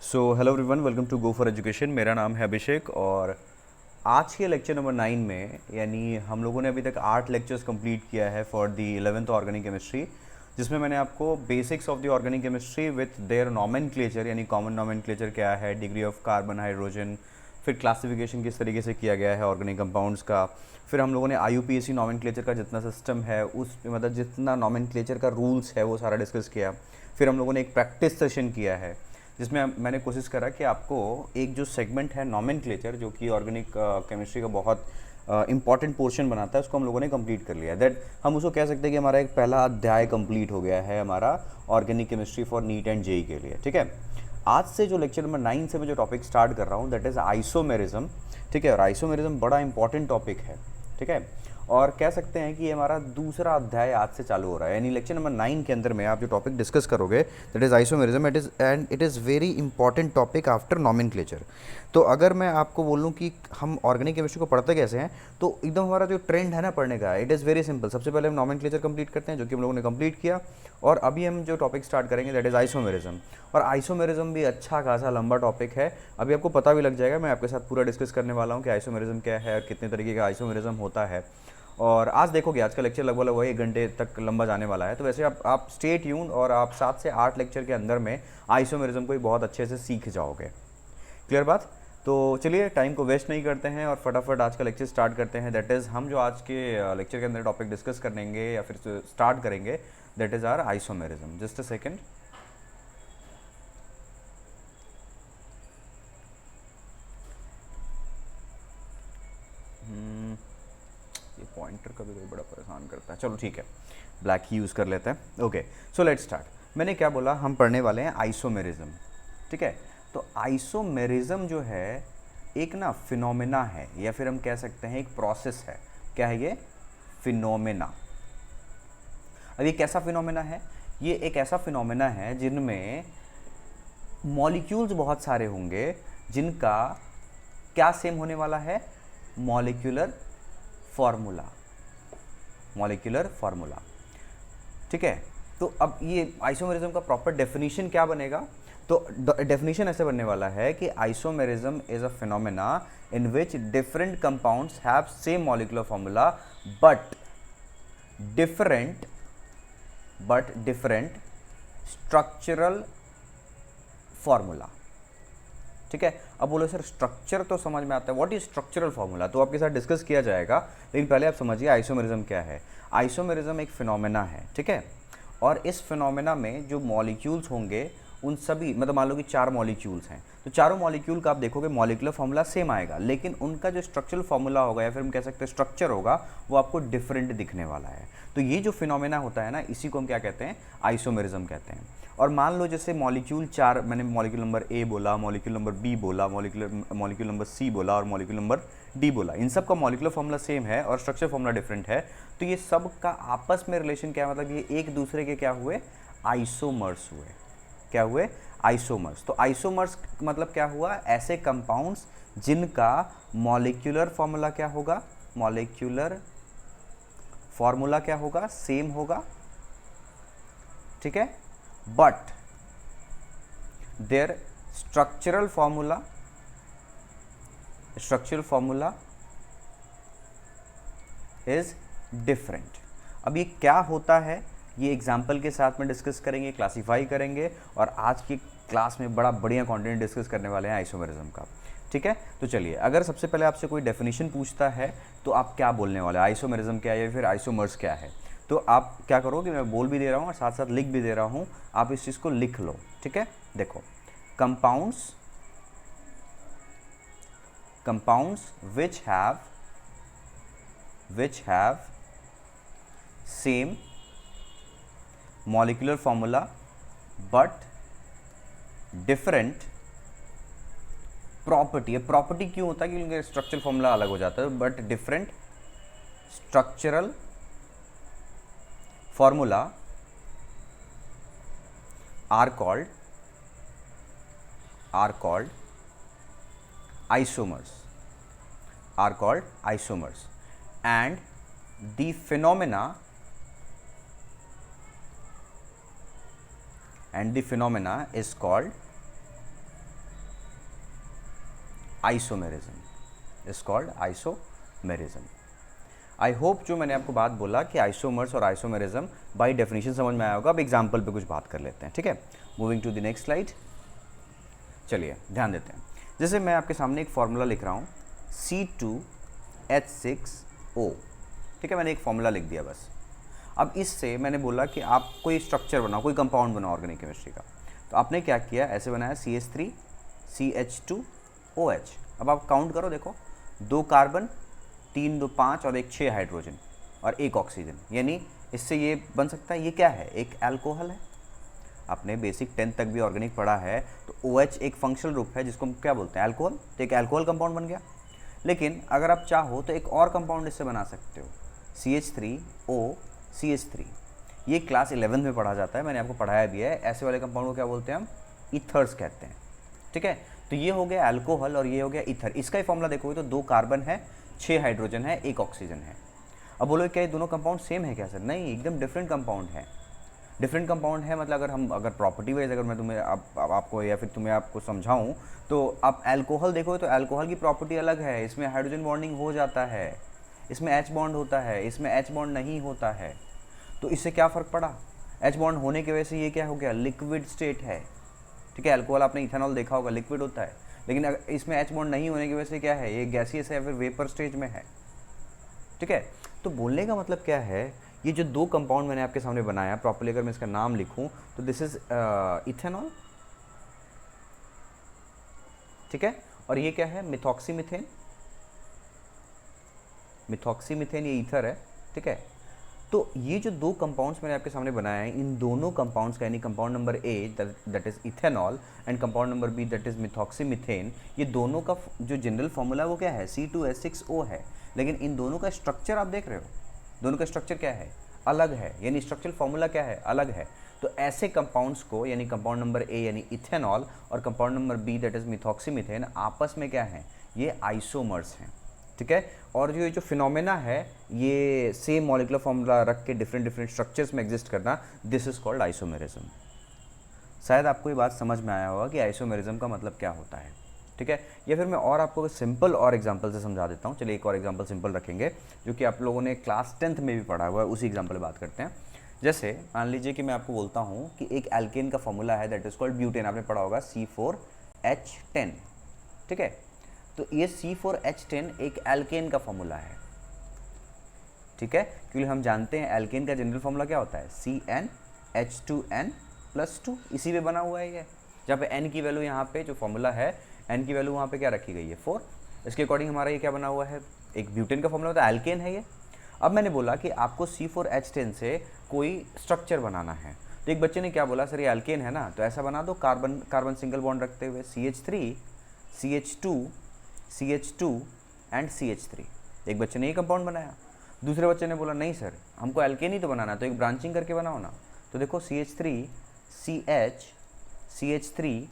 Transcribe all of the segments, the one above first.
So hello everyone, welcome to go for education. मेरा नाम है अभिषेक और आज के लेक्चर नंबर 9 में यानी हम लोगों ने अभी तक 8 लेक्चर्स कंप्लीट किया है for the 11th organic chemistry, जिसमें मैंने आपको basics of the organic chemistry with their nomenclature यानी कॉमन नॉमेनक्लेचर क्या है, डिग्री ऑफ कार्बन, हाइड्रोजन, फिर क्लासिफिकेशन किस तरीके से किया गया है ऑर्गेनिक कंपाउंड्स का। फिर हम लोगों ने IUPAC नॉमेनक्लेचर का जितना सिस्टम है उस मतलब जितना नॉमेनक्लेचर का रूल्स है वो सारा डिस्कस किया। फिर हम लोगों ने एक प्रैक्टिस सेशन किया है जिसमें मैंने कोशिश करा कि आपको एक जो सेगमेंट है नॉमेनक्लेचर, जो कि ऑर्गेनिक केमिस्ट्री का बहुत इंपॉर्टेंट पोर्शन बनाता है, उसको हम लोगों ने कंप्लीट कर लिया। दैट हम उसको कह सकते हैं कि हमारा एक पहला अध्याय कंप्लीट हो गया है हमारा organic chemistry for NEET and JEE के लिए। ठीक है, आज से जो लेक्चर नंबर 9 से मैं जो टॉपिक स्टार्ट कर रहा हूँ दैट इज़ आइसोमेरिज्म। ठीक है, और आइसोमेरिज्म बड़ा इंपॉर्टेंट टॉपिक है। ठीक है, और कह सकते हैं कि ये हमारा दूसरा अध्याय आज से चालू हो रहा है, यानी लेक्चर नंबर 9 के अंदर में आप जो टॉपिक डिस्कस करोगे that is isomerism. It is very important topic after nomenclature. तो अगर मैं आपको बोलूँ कि हम ऑर्गेनिक केमिस्ट्री को पढ़ते कैसे हैं, तो एकदम हमारा जो ट्रेंड है ना पढ़ने का, इट इज़ वेरी सिंपल। सबसे पहले हम नॉमेनक्लेचर कंप्लीट करते हैं, जो कि हम लोगों ने कंप्लीट किया, और अभी हम जो टॉपिक स्टार्ट करेंगे दैट इज़ आइसोमेरिज्म। और आइसोमेरिज्म भी अच्छा खासा लंबा टॉपिक है, अभी आपको पता भी लग जाएगा। मैं आपके साथ पूरा डिस्कस करने वाला हूँ कि आइसोमेरिज्म क्या है और कितने तरीके का आइसोमेरिज्म होता है। और आज देखोगे आज का लेक्चर लगभग लगभग 1 घंटे तक लंबा जाने वाला है। तो वैसे आप स्टे ट्यून और आप 7 से 8 लेक्चर के अंदर में आइसोमेरिज्म को बहुत अच्छे से सीख जाओगे। क्लियर बात? तो चलिए टाइम को वेस्ट नहीं करते हैं और फटाफट आज का लेक्चर स्टार्ट करते हैं। दैट इज़ हम जो आज के लेक्चर के अंदर टॉपिक डिस्कस करेंगे या फिर स्टार्ट करेंगे that is are isomerism. Just a second. ये पॉइंटर कभी कभी बड़ा परेशान करता है। चलो ठीक है, ब्लैक ही यूज़ कर लेते हैं। Okay, so let's start. मैंने क्या बोला, हम पढ़ने वाले हैं आइसोमेरिज्म। ठीक है, तो आइसोमेरिज्म जो है एक ना फिनोमेना है, या फिर हम कह सकते हैं एक प्रोसेस है। क्या है ये? फिनोमेना। अब ये कैसा फिनोमेना है? ये एक ऐसा फिनोमेना है जिनमें मॉलिक्यूल्स बहुत सारे होंगे जिनका क्या सेम होने वाला है? Molecular formula. Molecular formula. ठीक है, तो अब ये आइसोमेरिज्म का प्रॉपर डेफिनेशन क्या बनेगा? तो डेफिनेशन ऐसे बनने वाला है कि isomerism is a phenomena in which different compounds have same molecular formula but different structural formula. ठीक है, अब बोलो सर स्ट्रक्चर तो समझ में आता है, व्हाट इज स्ट्रक्चरल फार्मूला, तो आपके साथ डिस्कस किया जाएगा। लेकिन पहले आप समझिए आइसोमेरिज्म क्या है। आइसोमेरिज्म एक फिनोमेना है। ठीक है, और इस फिनोमेना में जो मॉलिक्यूल्स होंगे उन सभी, मतलब मान लो कि 4 मॉलिक्यूल्स हैं, तो चारों मॉलिक्यूल का आप देखोगे मॉलिक्यूलर फार्मूला सेम आएगा, लेकिन उनका जो स्ट्रक्चरल फार्मूला होगा या फिर हम कह सकते हैं स्ट्रक्चर होगा, वो आपको डिफरेंट दिखने वाला है। तो ये जो फिनोमेना होता है ना, इसी को हम क्या कहते हैं? आइसोमेरिज्म कहते हैं। और मान लो जैसे मॉलिक्यूल 4, मैंने मॉलिक्यूल नंबर ए बोला, मॉलिक्यूल नंबर बी बोला, मॉलिक्यूल नंबर सी बोला और मॉलिक्यूल नंबर डी बोला, इन सब का मॉलिक्यूलर फार्मूला सेम है और स्ट्रक्चर फार्मूला डिफरेंट है। तो ये सब का आपस में रिलेशन क्या है? मतलब ये एक दूसरे के क्या हुए? आइसोमर्स हुए। क्या हुए? आइसोमर्स। तो आइसोमर्स मतलब क्या हुआ? ऐसे कंपाउंड्स जिनका मॉलिक्यूलर फार्मूला क्या होगा? मॉलिक्यूलर फार्मूला क्या होगा? सेम होगा। ठीक है, but their structural formula is different. अब ये क्या होता है, ये एग्जाम्पल के साथ में डिस्कस करेंगे, क्लासीफाई करेंगे, और आज की क्लास में बड़ा बढ़िया कंटेंट डिस्कस करने वाले हैं आइसोमेरिज्म का। ठीक है, तो चलिए अगर सबसे पहले आपसे कोई डेफिनेशन पूछता है तो आप क्या बोलने वाले? आइसोमेरिज्म क्या है या फिर आइसोमर्स क्या है? तो आप क्या करोगे, मैं बोल भी दे रहा हूँ और साथ साथ लिख भी दे रहा हूँ, आप इस चीज़ को लिख लो। ठीक है, देखो, compounds which have same molecular formula but different property। Property क्यों होता है? क्योंकि उनका स्ट्रक्चरल फॉर्मूला अलग हो जाता है, but different structural formula are called isomers, and the phenomena is called isomerism is called isomerism. I hope जो मैंने आपको बात बोला कि आइसोमर्स और आइसोमेरिज्म बाय डेफिनेशन समझ में आया होगा। अब एग्जाम्पल पे कुछ बात कर लेते हैं, ठीक है। Moving to the next slide. चलिए ध्यान देते हैं। जैसे मैं आपके सामने एक फॉर्मूला लिख रहा हूँ C2H6O, ठीक है, मैंने एक फॉर्मूला लिख दिया बस। अब इससे मैंने बोला कि आप कोई स्ट्रक्चर बनाओ, कोई कंपाउंड बनाओ ऑर्गेनिक केमिस्ट्री का। तो आपने क्या किया, ऐसे बनाया CH3 CH2OH। अब आप काउंट करो, देखो 2 कार्बन, 3 2 5 और 1 6 हाइड्रोजन और 1 ऑक्सीजन, यानी इससे ये बन सकता है, ये क्या है, एक अल्कोहल है। आपने बेसिक 10th तक भी ऑर्गेनिक पढ़ा है, तो OH एक फंक्शनल रूप है जिसको हम क्या बोलते हैं, अल्कोहल। तो एक अल्कोहल कंपाउंड बन गया। लेकिन अगर आप चाहो तो एक और कंपाउंड इससे बना सकते हो, CH3OCH3। ये क्लास 11th में पढ़ा जाता है, मैंने आपको पढ़ाया भी है। ऐसे वाले कंपाउंड को क्या बोलते हैं हम, ईथर्स कहते हैं, ठीक है। तो ये हो गया अल्कोहल और ये हो गया ईथर। इसका ही फॉर्मूला देखोगे तो 2 कार्बन है, 6 हाइड्रोजन है, 1 ऑक्सीजन है। अब बोलो क्या ये दोनों कंपाउंड सेम है क्या सर? नहीं, एकदम डिफरेंट कंपाउंड है। डिफरेंट कंपाउंड है मतलब अगर प्रॉपर्टी वाइज अगर मैं तुम्हें आपको या फिर तुम्हें आपको समझाऊं, तो आप अल्कोहल देखोगे तो अल्कोहल की प्रॉपर्टी अलग है। इसमें हाइड्रोजन बॉन्डिंग हो जाता है, इसमें H बॉन्ड होता है, इसमें H बॉन्ड नहीं होता है। तो इससे क्या फ़र्क पड़ा, H बॉन्ड होने की वजह से ये क्या हो गया, लिक्विड स्टेट है, ठीक है। अल्कोहल आपने इथेनॉल देखा होगा, लिक्विड होता है। लेकिन अगर इसमें H बॉन्ड नहीं होने की वजह से क्या है, ये गैसियस है या फिर वेपर स्टेज में है, ठीक है। तो बोलने का मतलब क्या है, ये जो 2 कंपाउंड मैंने आपके सामने बनाया, प्रॉपर्ली अगर मैं इसका नाम लिखूं तो दिस इज इथेनॉल, ठीक है। और ये क्या है, मिथॉक्सीमिथेन। मिथॉक्सीमिथेन ये ईथर है, ठीक है। तो ये जो 2 कंपाउंड्स मैंने आपके सामने बनाए हैं, इन दोनों कंपाउंड्स का यानी compound number A that is ethanol and compound number B that is methoxymethane, ये दोनों का जो जनरल फॉर्मूला वो क्या है, C2H6O है। लेकिन इन दोनों का स्ट्रक्चर आप देख रहे हो, दोनों का स्ट्रक्चर क्या है, अलग है, यानी स्ट्रक्चरल फॉर्मूला क्या है, अलग है। तो ऐसे कंपाउंड्स को यानी कंपाउंड नंबर A यानी इथेनॉल और compound number B that is methoxymethane आपस में क्या है, ये आइसोमर्स हैं, ठीक है। और जो ये जो फिनोमेना है, ये सेम मॉलिक्यूलर फॉर्मूला रख के डिफरेंट स्ट्रक्चर्स में एग्जिस्ट करना, दिस इज कॉल्ड आइसोमेरिज्म। शायद आपको ये बात समझ में आया होगा कि आइसोमेरिज्म का मतलब क्या होता है, ठीक है। या फिर मैं और आपको सिंपल और एग्जांपल से समझा देता हूँ। चलिए एक और एग्जांपल सिंपल रखेंगे जो कि आप लोगों ने क्लास 10th में भी पढ़ा हुआ है, उसी एग्जांपल पे बात करते हैं। जैसे मान लीजिए कि मैं आपको बोलता हूँ कि एक एल्केन का फॉर्मूला है दैट इज कॉल्ड ब्यूटेन, आपने पढ़ा होगा C4H10, ठीक है। तो ये C4H10 एक एल्केन का फॉर्मूला है, ठीक है, क्योंकि हम जानते हैं एल्केन का जनरल फॉर्मूला क्या होता है, CnH2n+2। इसी पे बना हुआ है ये, जहाँ पे n की वैल्यू यहाँ पे जो फॉर्मूला है, n की वैल्यू वहाँ पे क्या रखी गई है, 4। इसके अकॉर्डिंग हमारा ये क्या बना हुआ है, एक ब्यूटेन का फॉर्मूला होता है, एल्केन है ये। अब मैंने बोला कि आपको C4H10 से कोई स्ट्रक्चर बनाना है। तो एक बच्चे ने क्या बोला, सर ये एल्केन है ना, तो ऐसा बना दो, कार्बन कार्बन सिंगल बॉन्ड रखते हुए CH3 CH2 CH2 and CH3। एक बच्चे ने ये कंपाउंड बनाया। दूसरे बच्चे ने बोला नहीं सर, हमको एल्केन ही तो बनाना है, तो एक ब्रांचिंग करके बनाओ ना। तो देखो CH3 CH CH3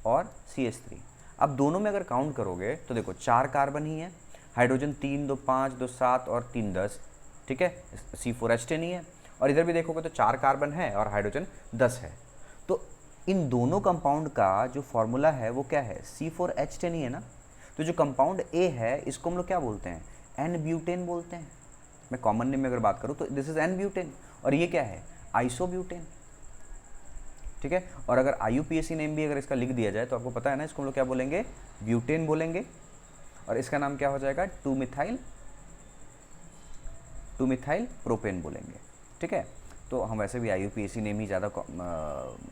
और CH3। अब दोनों में अगर काउंट करोगे तो देखो 4 कार्बन ही है, हाइड्रोजन 3 2 5 2 7 और 3 10, ठीक है, C4H10 ही है। और इधर भी देखोगे तो 4 कार्बन है और हाइड्रोजन 10 है। तो इन दोनों कंपाउंड का जो फॉर्मूला है वो क्या है, C4H10 ही है ना। तो जो कंपाउंड A है इसको हम लोग क्या बोलते हैं, एन ब्यूटेन बोलते हैं। मैं कॉमन नेम में अगर बात करूँ तो दिस इज एन ब्यूटेन, और ये क्या है, आइसोब्यूटेन, ठीक है। और अगर IUPAC नेम भी अगर इसका लिख दिया जाए तो आपको पता है ना, इसको हम लोग क्या बोलेंगे, ब्यूटेन बोलेंगे। और इसका नाम क्या हो जाएगा, 2 मिथाइल प्रोपेन बोलेंगे, ठीक है। तो हम वैसे भी IUPAC नेम ही ज़्यादा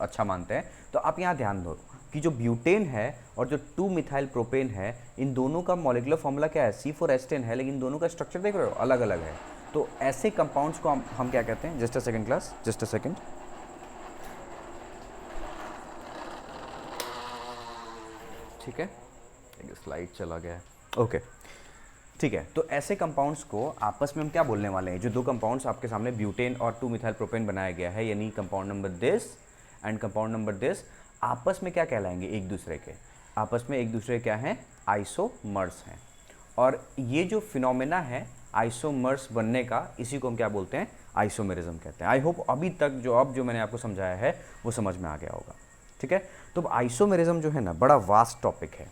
अच्छा मानते हैं। तो आप यहाँ ध्यान दो कि जो ब्यूटेन है और जो 2 मिथाइल प्रोपेन है, इन दोनों का मॉलिक्यूलर फॉर्मूला क्या है, C4H10 है, लेकिन दोनों का स्ट्रक्चर देख रहे हो अलग अलग है। तो ऐसे कंपाउंड्स को हम क्या कहते हैं, just a second class, just a second, ठीक है, एक स्लाइड चला गया है, ओके, ठीक है। तो ऐसे कंपाउंड्स को आपस में हम क्या बोलने वाले हैं, जो 2 कंपाउंड्स आपके सामने ब्यूटेन और 2 मिथाइल प्रोपेन बनाया गया है, यानी compound number this and compound number this, आपस में क्या कहलाएंगे, एक दूसरे के, आपस में एक दूसरे क्या हैं, आइसोमर्स हैं। और ये जो फिनोमेना है आइसोमर्स बनने का, इसी को हम क्या बोलते हैं, आइसोमेरिज्म कहते हैं। आई होप अभी तक जो मैंने आपको समझाया है वो समझ में आ गया होगा, ठीक है। तो आइसोमेरिज्म जो है ना, बड़ा वास्ट टॉपिक है।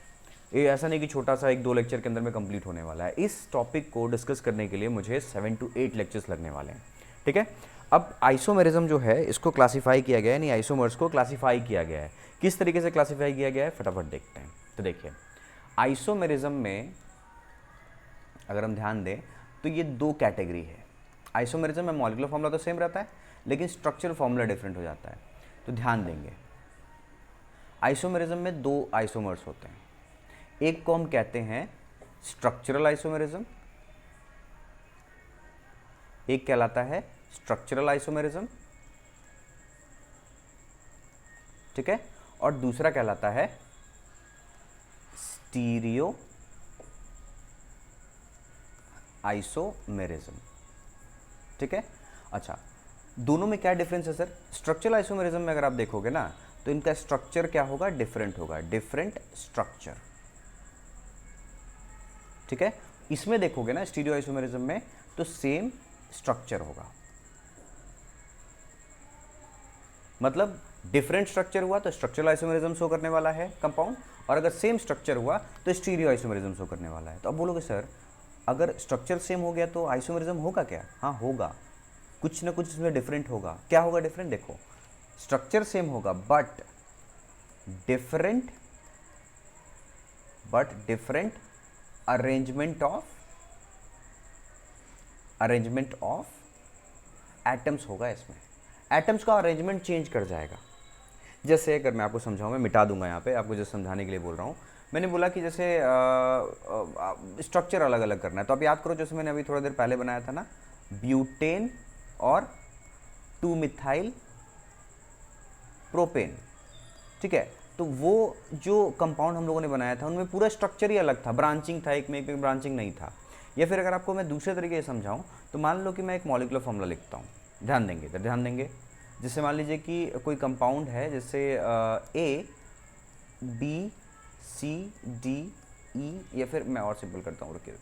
ये ऐसा नहीं कि छोटा सा 1-2 लेक्चर के अंदर में कंप्लीट होने वाला है। इस टॉपिक को डिस्कस करने के लिए मुझे 7 to 8 लेक्चर्स लगने वाले हैं, ठीक है। अब आइसोमेरिज्म जो है इसको क्लासीफाई किया गया है, नहीं आइसोमर्स को क्लासीफाई किया गया है। किस तरीके से क्लासीफाई किया गया है फटाफट देखते हैं। तो देखिए आइसोमेरिज्म में अगर हम ध्यान दें तो ये 2 कैटेगरी है। आइसोमेरिज्म में मॉलिक्यूलर फॉर्मूला तो सेम रहता है लेकिन स्ट्रक्चरल फॉर्मूला डिफरेंट हो जाता है। तो ध्यान देंगे आइसोमेरिज्म में 2 आइसोमर्स होते हैं। एक को हम कहते हैं स्ट्रक्चरल आइसोमेरिज्म, एक कहलाता है स्ट्रक्चरल आइसोमेरिज्म, ठीक है, और दूसरा कहलाता है स्टीरियो आइसोमेरिज्म, ठीक है। अच्छा, दोनों में क्या डिफरेंस है सर? स्ट्रक्चरल आइसोमेरिज्म में अगर आप देखोगे ना तो इनका स्ट्रक्चर क्या होगा? डिफरेंट होगा, डिफरेंट स्ट्रक्चर, ठीक है। इसमें देखोगे ना स्टीरियो आइसोमेरिज्म में तो सेम स्ट्रक्चर होगा, मतलब डिफरेंट स्ट्रक्चर हुआ तो स्ट्रक्चरल आइसोमेरिज्म शो करने वाला है कंपाउंड, और अगर सेम स्ट्रक्चर हुआ तो स्टीरियो आइसोमेरिज्म शो करने वाला है। तो अब बोलोगे सर अगर स्ट्रक्चर सेम हो गया तो आइसोमेरिज्म होगा क्या? हाँ होगा, कुछ ना कुछ इसमें डिफरेंट होगा। क्या होगा डिफरेंट? देखो स्ट्रक्चर सेम होगा but different arrangement of atoms होगा। इसमें एटम्स का अरेंजमेंट चेंज कर जाएगा। जैसे अगर मैं आपको समझाऊं, मैं मिटा दूंगा यहाँ पे, आपको जैसे समझाने के लिए बोल रहा हूँ। मैंने बोला कि जैसे स्ट्रक्चर अलग अलग करना है, तो आप याद करो जैसे मैंने अभी थोड़ा देर पहले बनाया था ना, ब्यूटेन और 2-मिथाइल प्रोपेन, ठीक है। तो वो जो कंपाउंड हम लोगों ने बनाया था उनमें पूरा स्ट्रक्चर ही अलग था, ब्रांचिंग था, एक में ब्रांचिंग नहीं था। या फिर अगर आपको मैं दूसरे तरीके से समझाऊं तो मान लो कि मैं एक मॉलिक्यूलर फॉर्मूला लिखता हूँ, ध्यान देंगे इधर, ध्यान देंगे। जैसे मान लीजिए कि कोई कंपाउंड है, जैसे A B C D E, या फिर मैं और सिंपल करता हूँ, रुकिए।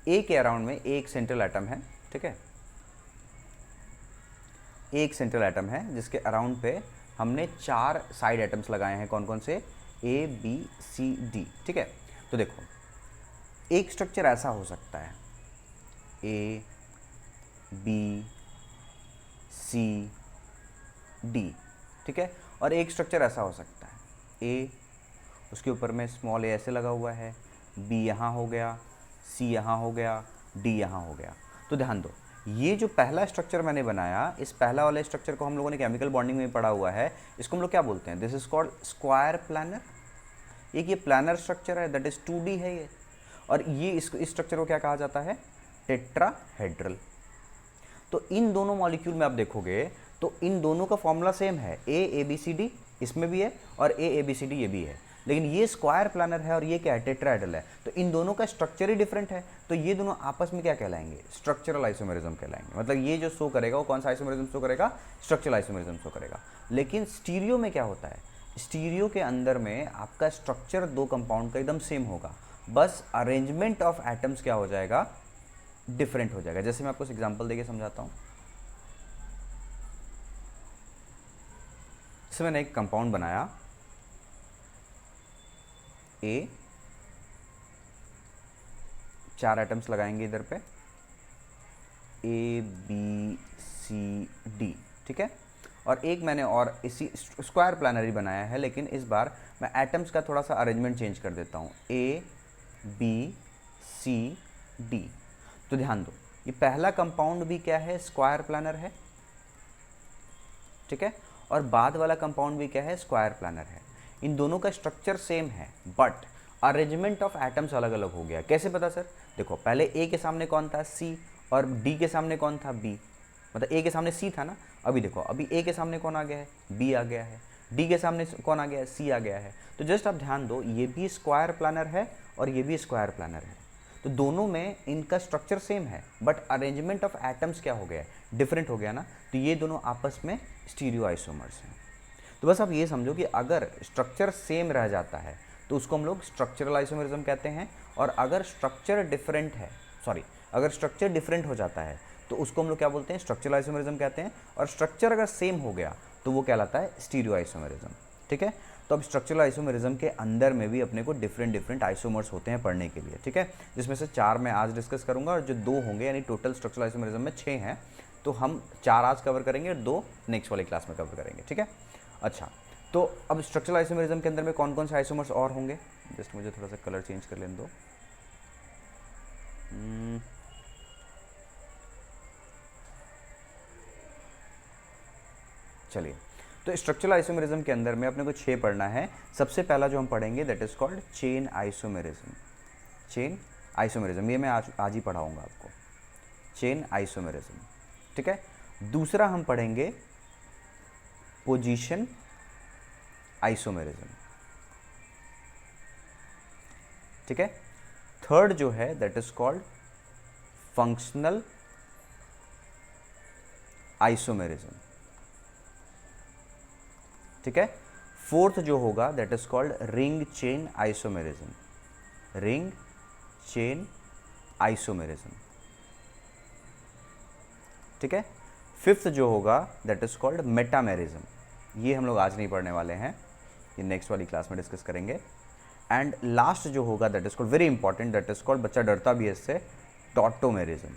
A के अराउंड में एक सेंट्रल एटम है, ठीक है, एक सेंट्रल एटम है जिसके अराउंड पे हमने 4 साइड एटम्स लगाए हैं। कौन कौन से? A B C D, ठीक है। तो देखो एक स्ट्रक्चर ऐसा हो सकता है A B C D, ठीक है, और एक स्ट्रक्चर ऐसा हो सकता है A, उसके ऊपर में स्मॉल a ऐसे लगा हुआ है, B यहाँ हो गया, C यहाँ हो गया, D यहाँ हो गया। तो ध्यान दो ये जो पहला स्ट्रक्चर मैंने बनाया, इस पहला वाले स्ट्रक्चर को हम लोगों ने केमिकल बॉन्डिंग में पढ़ा हुआ है, इसको हम लोग क्या बोलते हैं? This is called square planar. एक ये प्लानर स्ट्रक्चर है, दैट इज 2D है ये, और ये इस स्ट्रक्चर को क्या कहा जाता है? टेट्राहेड्रल। तो इन दोनों मॉलिक्यूल में आप देखोगे तो इन दोनों का फॉर्मूला सेम है, ABCD इसमें भी है और ABCD ये भी है, लेकिन ये स्क्वायर प्लानर है और ये क्या है? टेट्राहेड्रल है। तो इन दोनों का स्ट्रक्चर ही डिफरेंट है, तो ये दोनों आपस में क्या कहलाएंगे? स्ट्रक्चरल आइसोमेरिज्म कहलाएंगे। मतलब ये जो शो करेगा वो कौन सा आइसोमेरिज्म शो करेगा? स्ट्रक्चरल आइसोमेरिज्म शो करेगा। लेकिन स्टीरियो में क्या होता है? स्टीरियो के अंदर में आपका स्ट्रक्चर 2 कंपाउंड का एकदम सेम होगा, बस अरेंजमेंट ऑफ एटम्स क्या हो जाएगा? डिफरेंट हो जाएगा। जैसे मैं आपको एग्जांपल देके समझाता हूँ। जैसे मैंने एक कंपाउंड बनाया A, 4 एटम्स लगाएंगे इधर पे A B C D, ठीक है, और एक मैंने और इसी स्क्वायर प्लानर ही बनाया है, लेकिन इस बार मैं एटम्स का थोड़ा सा अरेंजमेंट चेंज कर देता हूँ, A B C D। तो ध्यान दो ये पहला कंपाउंड भी क्या है? स्क्वायर प्लानर है, ठीक है, और बाद वाला कंपाउंड भी क्या है? स्क्वायर प्लानर है। इन दोनों का स्ट्रक्चर सेम है बट अरेंजमेंट ऑफ एटम्स अलग अलग हो गया। कैसे पता सर? देखो पहले A के सामने कौन था? C, और D के सामने कौन था? B। मतलब A के सामने C था ना, अभी देखो अभी A के सामने कौन आ गया है? B आ गया है। D के सामने कौन आ गया है? C आ गया है। तो जस्ट आप ध्यान दो ये भी स्क्वायर प्लानर है और ये भी स्क्वायर प्लानर है, तो दोनों में इनका स्ट्रक्चर सेम है बट अरेंजमेंट ऑफ एटम्स क्या हो गया? डिफरेंट हो गया ना, तो ये दोनों आपस में स्टीरियो आइसोमर्स हैं। तो बस आप ये समझो कि अगर स्ट्रक्चर सेम रह जाता है तो उसको हम लोग स्ट्रक्चरल आइसोमेरिज्म कहते हैं, और अगर स्ट्रक्चर डिफरेंट हो जाता है तो उसको हम लोग क्या बोलते हैं? स्ट्रक्चरल आइसोमेरिज्म कहते हैं, और स्ट्रक्चर अगर सेम हो गया तो वो कहलाता है स्टीरियो आइसोमेरिज्म, ठीक है। तो अब स्ट्रक्चरल आइसोमेरिज्म के अंदर में भी अपने को डिफरेंट आइसोमर्स होते हैं पढ़ने के लिए, ठीक है, जिसमें से 4 मैं आज डिस्कस करूंगा और जो 2 होंगे, यानी टोटल स्ट्रक्चरल आइसोमेरिज्म में 6 हैं, तो हम 4 आज कवर करेंगे और 2 नेक्स्ट वाली क्लास में कवर करेंगे, ठीक है। अच्छा, तो अब स्ट्रक्चरल आइसोमेरिज्म के अंदर में कौन कौन से आइसोमर्स और होंगे, जस्ट मुझे थोड़ा सा कलर चेंज कर लेने दो। चलिए, तो स्ट्रक्चरल आइसोमेरिज्म के अंदर में अपने को 6 पढ़ना है। सबसे पहला जो हम पढ़ेंगे that is called chain isomerism. Chain isomerism ये मैं आज ही पढ़ाऊंगा आपको, चेन आइसोमेरिज्म, ठीक है। दूसरा हम पढ़ेंगे पोजीशन आइसोमेरिज्म, ठीक है। थर्ड जो है that is called functional isomerism, ठीक है। फोर्थ जो होगा that is called ring chain isomerism, ring chain isomerism, ठीक है। फिफ्थ जो होगा दैट इज कॉल्ड मेटामेरिज्म, ये हम लोग आज नहीं पढ़ने वाले हैं, ये नेक्स्ट वाली क्लास में डिस्कस करेंगे। एंड लास्ट जो होगा that is called very important, that is called, बच्चा डरता भी है इससे, टॉटोमेरिज्म।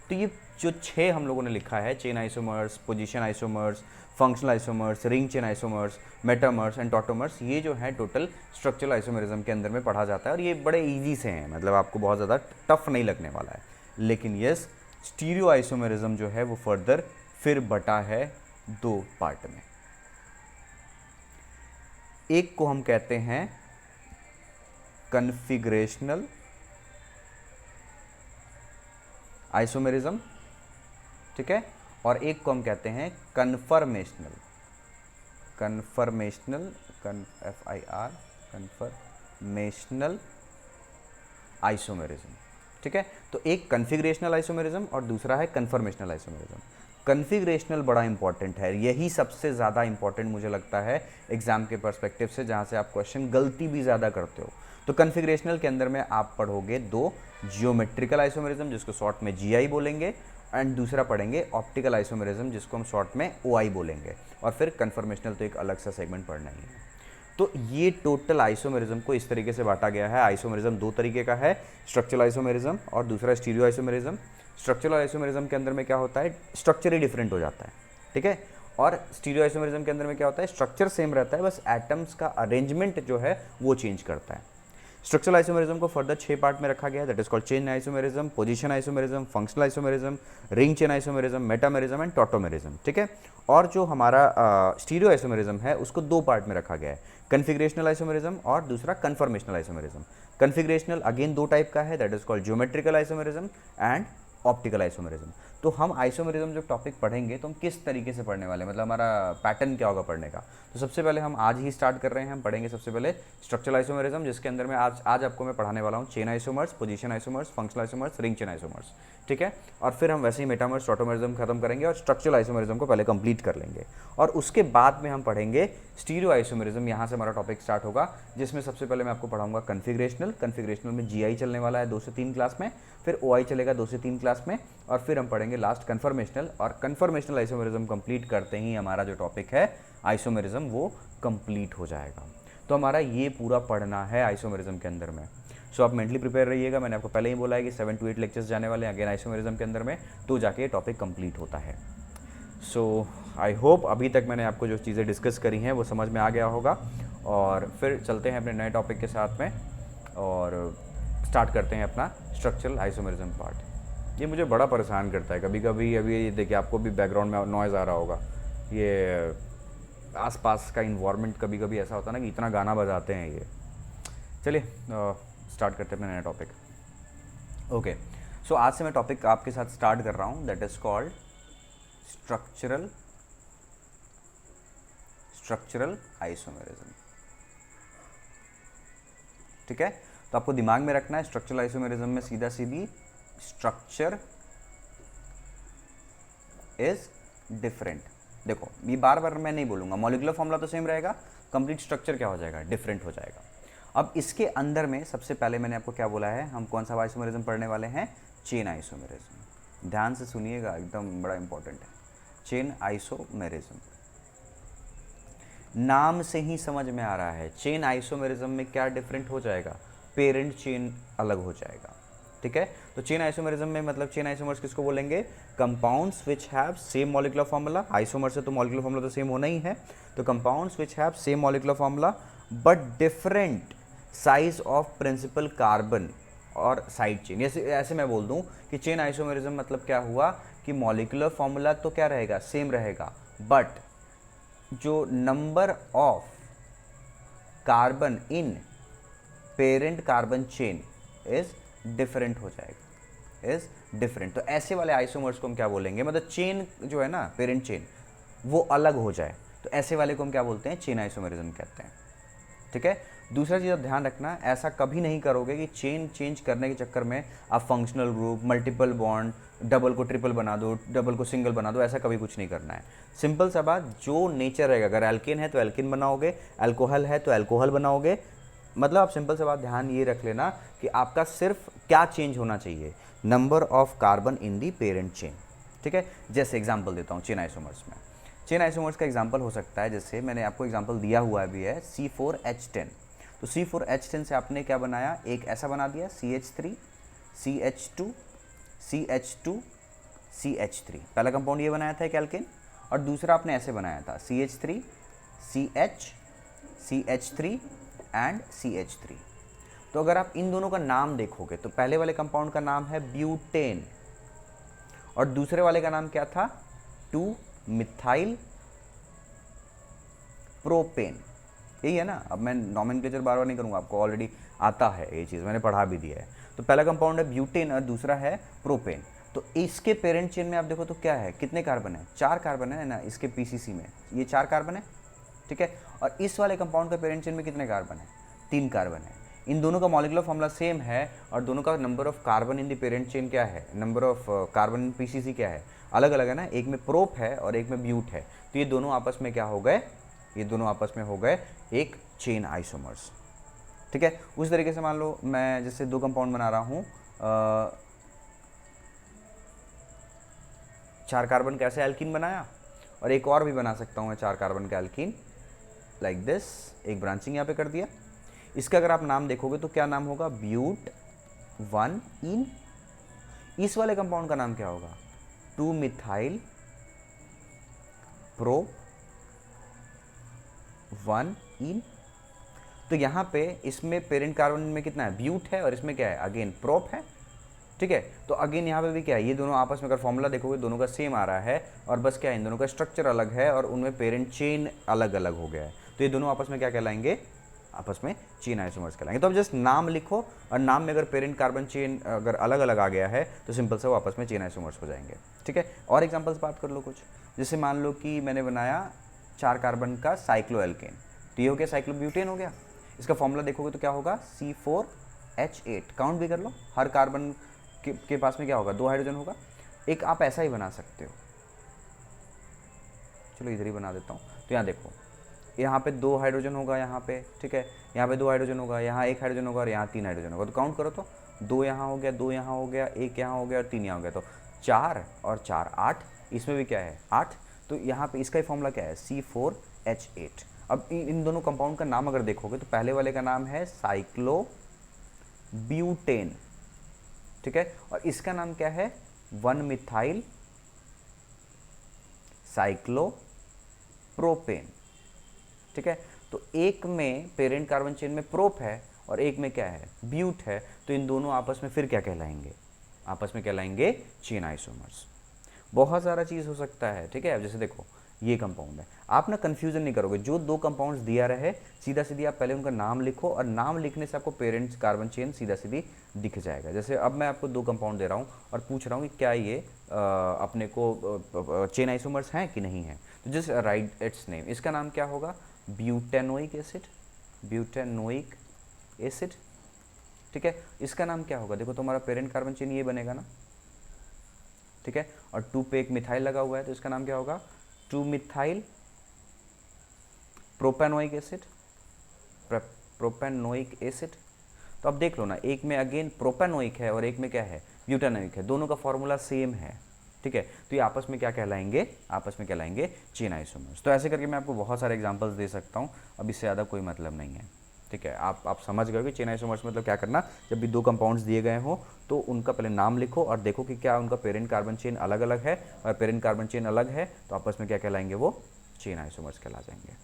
तो ये जो 6 हम लोगों ने लिखा है, chain isomers, position isomers, functional isomers, ring chain isomers, metamers and tautomers, ये जो है टोटल स्ट्रक्चरल आइसोमेरिज्म के अंदर में पढ़ा जाता है और ये बड़े इजी से हैं, मतलब आपको बहुत ज़्यादा टफ नहीं लगने वाला है। लेकिन यस, स्टीरियो आइसोमेरिज्म जो है वो फर्दर फिर बटा है 2 पार्ट में। एक को हम कहते हैं कन्फिगरेशनल आइसोमेरिज्म, ठीक है, और एक को हम कहते हैं conformational, conformational, FIR, conformational isomerism, ठीक है। तो एक कन्फिगरेशनल आइसोमेरिज्म और दूसरा है कन्फर्मेशनल आइसोमेरिज्म। कन्फिगरेशनल बड़ा इंपॉर्टेंट है, यही सबसे ज़्यादा इंपॉर्टेंट मुझे लगता है एग्जाम के पर्सपेक्टिव से, जहाँ से आप क्वेश्चन गलती भी ज़्यादा करते हो। तो कन्फिगरेशनल के अंदर में आप पढ़ोगे 2 जियोमेट्रिकल आइसोमेरिज्म, जिसको शॉर्ट में GI बोलेंगे, एंड दूसरा पढ़ेंगे ऑप्टिकल आइसोमेरिज्म, जिसको हम शॉर्ट में OI बोलेंगे, और फिर कन्फर्मेशनल तो एक अलग सा सेगमेंट पढ़ना ही है। तो ये टोटल आइसोमेरिज्म को इस तरीके से बांटा गया है। आइसोमेरिज्म 2 तरीके का है, स्ट्रक्चरल आइसोमेरिज्म और दूसरा स्टीरियो आइसोमेरिज्म। स्ट्रक्चरल आइसोमेरिज्म के अंदर में क्या होता है, स्ट्रक्चर ही डिफरेंट हो जाता है, ठीक है, और स्टीरियो आइसोमेरिज्म के अंदर में क्या होता है, स्ट्रक्चर सेम रहता है, बस एटम्स का अरेंजमेंट जो है वो चेंज करता है। स्ट्रक्चरल आइसोमेरिज्म को फर्दर 6 पार्ट में रखा गया है, that is called chain isomerism, position isomerism, functional isomerism, ring chain isomerism, metamerism and tautomerism, ठीक है। और जो हमारा स्टीरियो आइसोमेरिज्म है उसको 2 पार्ट में रखा गया है, कन्फिगरेशनल आइसोमेरिज्म और दूसरा कन्फर्मेशनल आइसोमेरिज्म। कन्फिगरेशनल अगेन 2 टाइप का है, that is called geometrical isomerism and optical isomerism. तो हम आइसोमेरिज्म जब टॉपिक पढ़ेंगे तो हम किस तरीके से पढ़ने वाले हैं, मतलब हमारा पैटर्न क्या होगा पढ़ने का। तो सबसे पहले हम आज ही स्टार्ट कर रहे हैं, हम पढ़ेंगे सबसे पहले स्ट्रक्चरल आइसोमेरिज्म, जिसके अंदर में आज आपको मैं पढ़ाने वाला हूँ chain isomers, position isomers, functional isomers, ring chain isomers, ठीक है। और फिर हम वैसे ही मेटामर्स, टॉटोमेरिज्म खत्म करेंगे और स्ट्रक्चरल आइसोमेरिज्म को पहले कंप्लीट कर लेंगे, और उसके बाद में हम पढ़ेंगे स्टीरियो आइसोमेरिज्म। यहाँ से हमारा टॉपिक स्टार्ट होगा, जिसमें सबसे पहले मैं आपको पढ़ाऊंगा कन्फिगरेशनल में GI चलने वाला है 2 से 3 क्लास में, फिर OI चलेगा 2 से 3 क्लास में, और फिर हम पढ़ेंगे लास्ट कन्फर्मेशनल। और कन्फर्मेशनल आइसोमेरिज्म कंप्लीट करते ही हमारा जो टॉपिक है आइसोमेरिज्म वो कंप्लीट हो जाएगा। तो हमारा ये पूरा पढ़ना है आइसोमेरिज्म के अंदर में। सो आप मेंटली प्रिपेयर रहिएगा, मैंने आपको पहले ही बोला है कि 7 to 8 लेक्चर्स जाने वाले हैं अगेन आइसोमेरिज्म के अंदर में, तो जाके ये टॉपिक कंप्लीट होता है। सो आई होप अभी तक मैंने आपको जो चीज़ें डिस्कस करी हैं वो समझ में आ गया होगा, और फिर चलते हैं अपने नए टॉपिक के साथ में और स्टार्ट करते हैं अपना स्ट्रक्चरल आइसोमेरिज्म पार्ट। ये मुझे बड़ा परेशान करता है कभी कभी, अभी देखिए आपको भी बैकग्राउंड में नॉइज़ आ रहा होगा, ये आसपास का इन्वायरमेंट कभी कभी ऐसा होता है ना कि इतना गाना बजाते हैं ये। चलिए स्टार्ट करते हैं अपना नया टॉपिक। ओके, सो आज से मैं टॉपिक आपके साथ स्टार्ट कर रहा हूँ, that is called structural isomerism, ठीक है। तो आपको दिमाग में रखना है स्ट्रक्चरल आइसोमेरिज्म में सीधा सीधी स्ट्रक्चर इज डिफरेंट। देखो ये बार बार मैं नहीं बोलूंगा, मॉलिक्यूलर फॉर्मूला तो सेम रहेगा, कंप्लीट स्ट्रक्चर क्या हो जाएगा, डिफरेंट हो जाएगा। अब इसके अंदर में सबसे पहले मैंने आपको क्या बोला है, हम कौन सा आइसोमेरिज्म पढ़ने वाले हैं, चेन आइसोमेरिज्म। ध्यान से सुनिएगा, एकदम बड़ा इंपॉर्टेंट है, चेन आइसोमेरिज्म। नाम से ही समझ में आ रहा है चेन आइसोमेरिज्म में क्या डिफरेंट हो जाएगा, पेरेंट चेन अलग हो जाएगा। ठीक है, तो चेन आइसोमेरिज्म में मतलब चेन आइसोमर्स किसको बोलेंगे, compounds which have same molecular formula, isomer से तो मॉलिक्यूलर फार्मूला तो सेम होना ही है, तो compounds which have same molecular formula but different size of principal carbon और साइड चेन। ऐसे ऐसे मैं बोल दूं कि चेन आइसोमेरिज्म मतलब क्या हुआ कि मॉलिक्यूलर फार्मूला तो क्या रहेगा, सेम रहेगा, बट जो number of carbon in parent carbon chain is different हो जाएगा, इज डिफरेंट। तो ऐसे वाले आइसोमर्स को हम क्या बोलेंगे, मतलब चेन जो है ना पेरेंट चेन वो अलग हो जाए, तो ऐसे वाले को हम क्या बोलते हैं, चेन आइसोमेरिज्म कहते हैं। ठीक है, दूसरा चीज़ आप ध्यान रखना, ऐसा कभी नहीं करोगे कि चेन चेंज करने के चक्कर में आप functional group, multiple bond, double को ट्रिपल बना दो, डबल को सिंगल बना दो, ऐसा कभी कुछ नहीं करना है। सिंपल सा बात, जो नेचर रहेगा, अगर एल्केन है तो एल्केन बनाओगे, अल्कोहल है तो अल्कोहल बनाओगे, मतलब आप सिंपल सा बात ध्यान ये रख लेना कि आपका सिर्फ क्या चेंज होना चाहिए, number of carbon in the parent chain. ठीक है, जैसे एग्जांपल देता हूँ चेन आइसोमर्स में, चेन आइसोमर्स का एग्जांपल हो सकता है, जैसे मैंने आपको एग्जांपल दिया हुआ भी है C4H10। तो C4H10 से आपने क्या बनाया, एक ऐसा बना दिया CH3 CH2 CH2 CH3, पहला कंपाउंड ये बनाया था एक एल्केन, और दूसरा आपने ऐसे बनाया था CH3 CH CH3 and CH3। तो अगर आप इन दोनों का नाम देखोगे तो पहले वाले कंपाउंड का नाम है ब्यूटेन और दूसरे वाले का नाम क्या था, 2 मिथाइल प्रोपेन, यही है ना। अब मैं नॉमेनक्लेचर बार बार नहीं करूंगा, आपको ऑलरेडी आता है ये चीज़, मैंने पढ़ा भी दिया है। तो पहला कंपाउंड है ब्यूटेन और दूसरा है प्रोपेन। तो इसके पेरेंट चेन में आप देखो तो क्या है, कितने कार्बन है, 4 कार्बन है ना इसके पीसीसी में, ये 4 कार्बन है। ठीक है, और इस वाले कंपाउंड का पेरेंट चेन में कितने कार्बन है, 3 कार्बन है। इन दोनों का मॉलिक्यूलर फॉर्मूला सेम है और दोनों का number of carbon in the parent chain क्या है, number of carbon in PCC क्या है, अलग अलग है ना, एक में प्रोप है और एक में ब्यूट है। तो ये दोनों आपस में क्या हो गए, ये दोनों आपस में हो गए एक चेन आइसोमर्स। ठीक है, उस तरीके से मान लो मैं जैसे 2 कंपाउंड बना रहा हूँ, 4 कार्बन का ऐसे एल्कीन बनाया और एक और भी बना सकता हूँ मैं 4 कार्बन का एल्कीन, लाइक दिस, एक ब्रांचिंग यहाँ पे कर दिया। इसका अगर आप नाम देखोगे तो क्या नाम होगा, ब्यूट 1 इन। इस वाले कंपाउंड का नाम क्या होगा, 2 मिथाइल प्रो 1 इन। तो यहाँ पे इसमें पेरेंट कार्बन में कितना है, ब्यूट है, और इसमें क्या है, अगेन प्रोप है। ठीक है, तो अगेन यहाँ पे भी क्या है, ये दोनों आपस में अगर फॉर्मूला देखोगे दोनों का सेम आ रहा है, और बस क्या है, इन दोनों का स्ट्रक्चर अलग है और उनमें पेरेंट चेन अलग अलग हो गया है। तो ये दोनों आपस में क्या कहलाएंगे, आपस में चेन आइसोमर्स कहलाएंगे। तो अब जस्ट नाम लिखो और नाम में अगर पेरेंट कार्बन चेन अगर अलग अलग आ गया है तो सिंपल से वो आपस में चेन आइसोमर्स हो जाएंगे। ठीक है, और एग्जांपल्स बात कर लो कुछ, जैसे मान लो कि मैंने बनाया 4 कार्बन का साइक्लोएल्केन, तो ये हो गया साइक्लोब्यूटेन हो गया। इसका फॉर्मूला देखोगे तो क्या होगा, C4H8, काउंट भी कर लो, हर कार्बन के पास में क्या होगा, 2 हाइड्रोजन होगा। एक आप ऐसा ही बना सकते हो, चलो इधर ही बना देता हूँ। तो यहाँ देखो, यहाँ पे 2 हाइड्रोजन होगा यहाँ पे, ठीक है, यहाँ पे 2 हाइड्रोजन होगा, यहाँ 1 हाइड्रोजन होगा और यहाँ 3 हाइड्रोजन होगा। तो काउंट करो तो 2 यहाँ हो गया, 2 यहाँ हो गया, 1 यहाँ हो गया और 3 यहाँ हो गया, तो 4 और 4 8, इसमें भी क्या है 8। तो यहाँ पे इसका ही फॉर्मूला क्या है, C4H8। अब इन दोनों कंपाउंड का नाम अगर देखोगे तो पहले वाले का नाम है साइक्लोब्यूटेन, ठीक है, और इसका नाम क्या है, 1 मिथाइल साइक्लोप्रोपेन। ठीक है, तो एक में पेरेंट कार्बन चेन में प्रोप है और एक में क्या है, ब्यूट है। तो इन दोनों आपस में फिर क्या कहलाएंगे, आपस में कहलाएंगे चेन आइसोमर्स। बहुत सारा चीज़ हो सकता है। ठीक है, अब जैसे देखो ये कंपाउंड है, आप ना कंफ्यूजन नहीं करोगे, जो 2 कंपाउंड्स दिया रहे सीधा सीधी आप पहले उनका नाम लिखो और नाम लिखने से आपको पेरेंट्स कार्बन चेन सीधा सीधी दिख जाएगा। जैसे अब मैं आपको 2 कंपाउंड दे रहा हूँ और पूछ रहा हूँ कि क्या ये अपने को चेन आइसोमर्स हैं कि नहीं है, तो जस्ट राइट इट्स नेम। इसका नाम क्या होगा, ब्यूटेनोइक एसिड, ब्यूटेनोइक एसिड। ठीक है, इसका नाम क्या होगा, देखो तुम्हारा पेरेंट कार्बन चेन ये बनेगा ना, ठीक है, और 2 पे एक मिथाइल लगा हुआ है तो इसका नाम क्या होगा, 2 methyl propanoic acid, propanoic acid. तो अब देख लो ना, एक में अगेन प्रोपेनोइक है और एक में क्या है, ब्यूटेनोइक है, दोनों का फॉर्मूला सेम है। ठीक है। तो ये आपस में क्या कहलाएंगे, आपस में कहलाएंगे चेन आइसोमर्स। तो ऐसे करके मैं आपको बहुत सारे एग्जांपल्स दे सकता हूँ, अब इससे ज़्यादा कोई मतलब नहीं है, ठीक है। आप समझ गए कि चेन आइसोमर्स मतलब क्या करना, जब भी दो कंपाउंड्स दिए गए हों तो उनका पहले नाम लिखो और देखो कि क्या उनका पेरेंट कार्बन चेन अलग अलग है, और पेरेंट कार्बन चेन अलग है तो आपस में क्या कहलाएंगे, वो चेन आइसोमर्स कहला जाएंगे,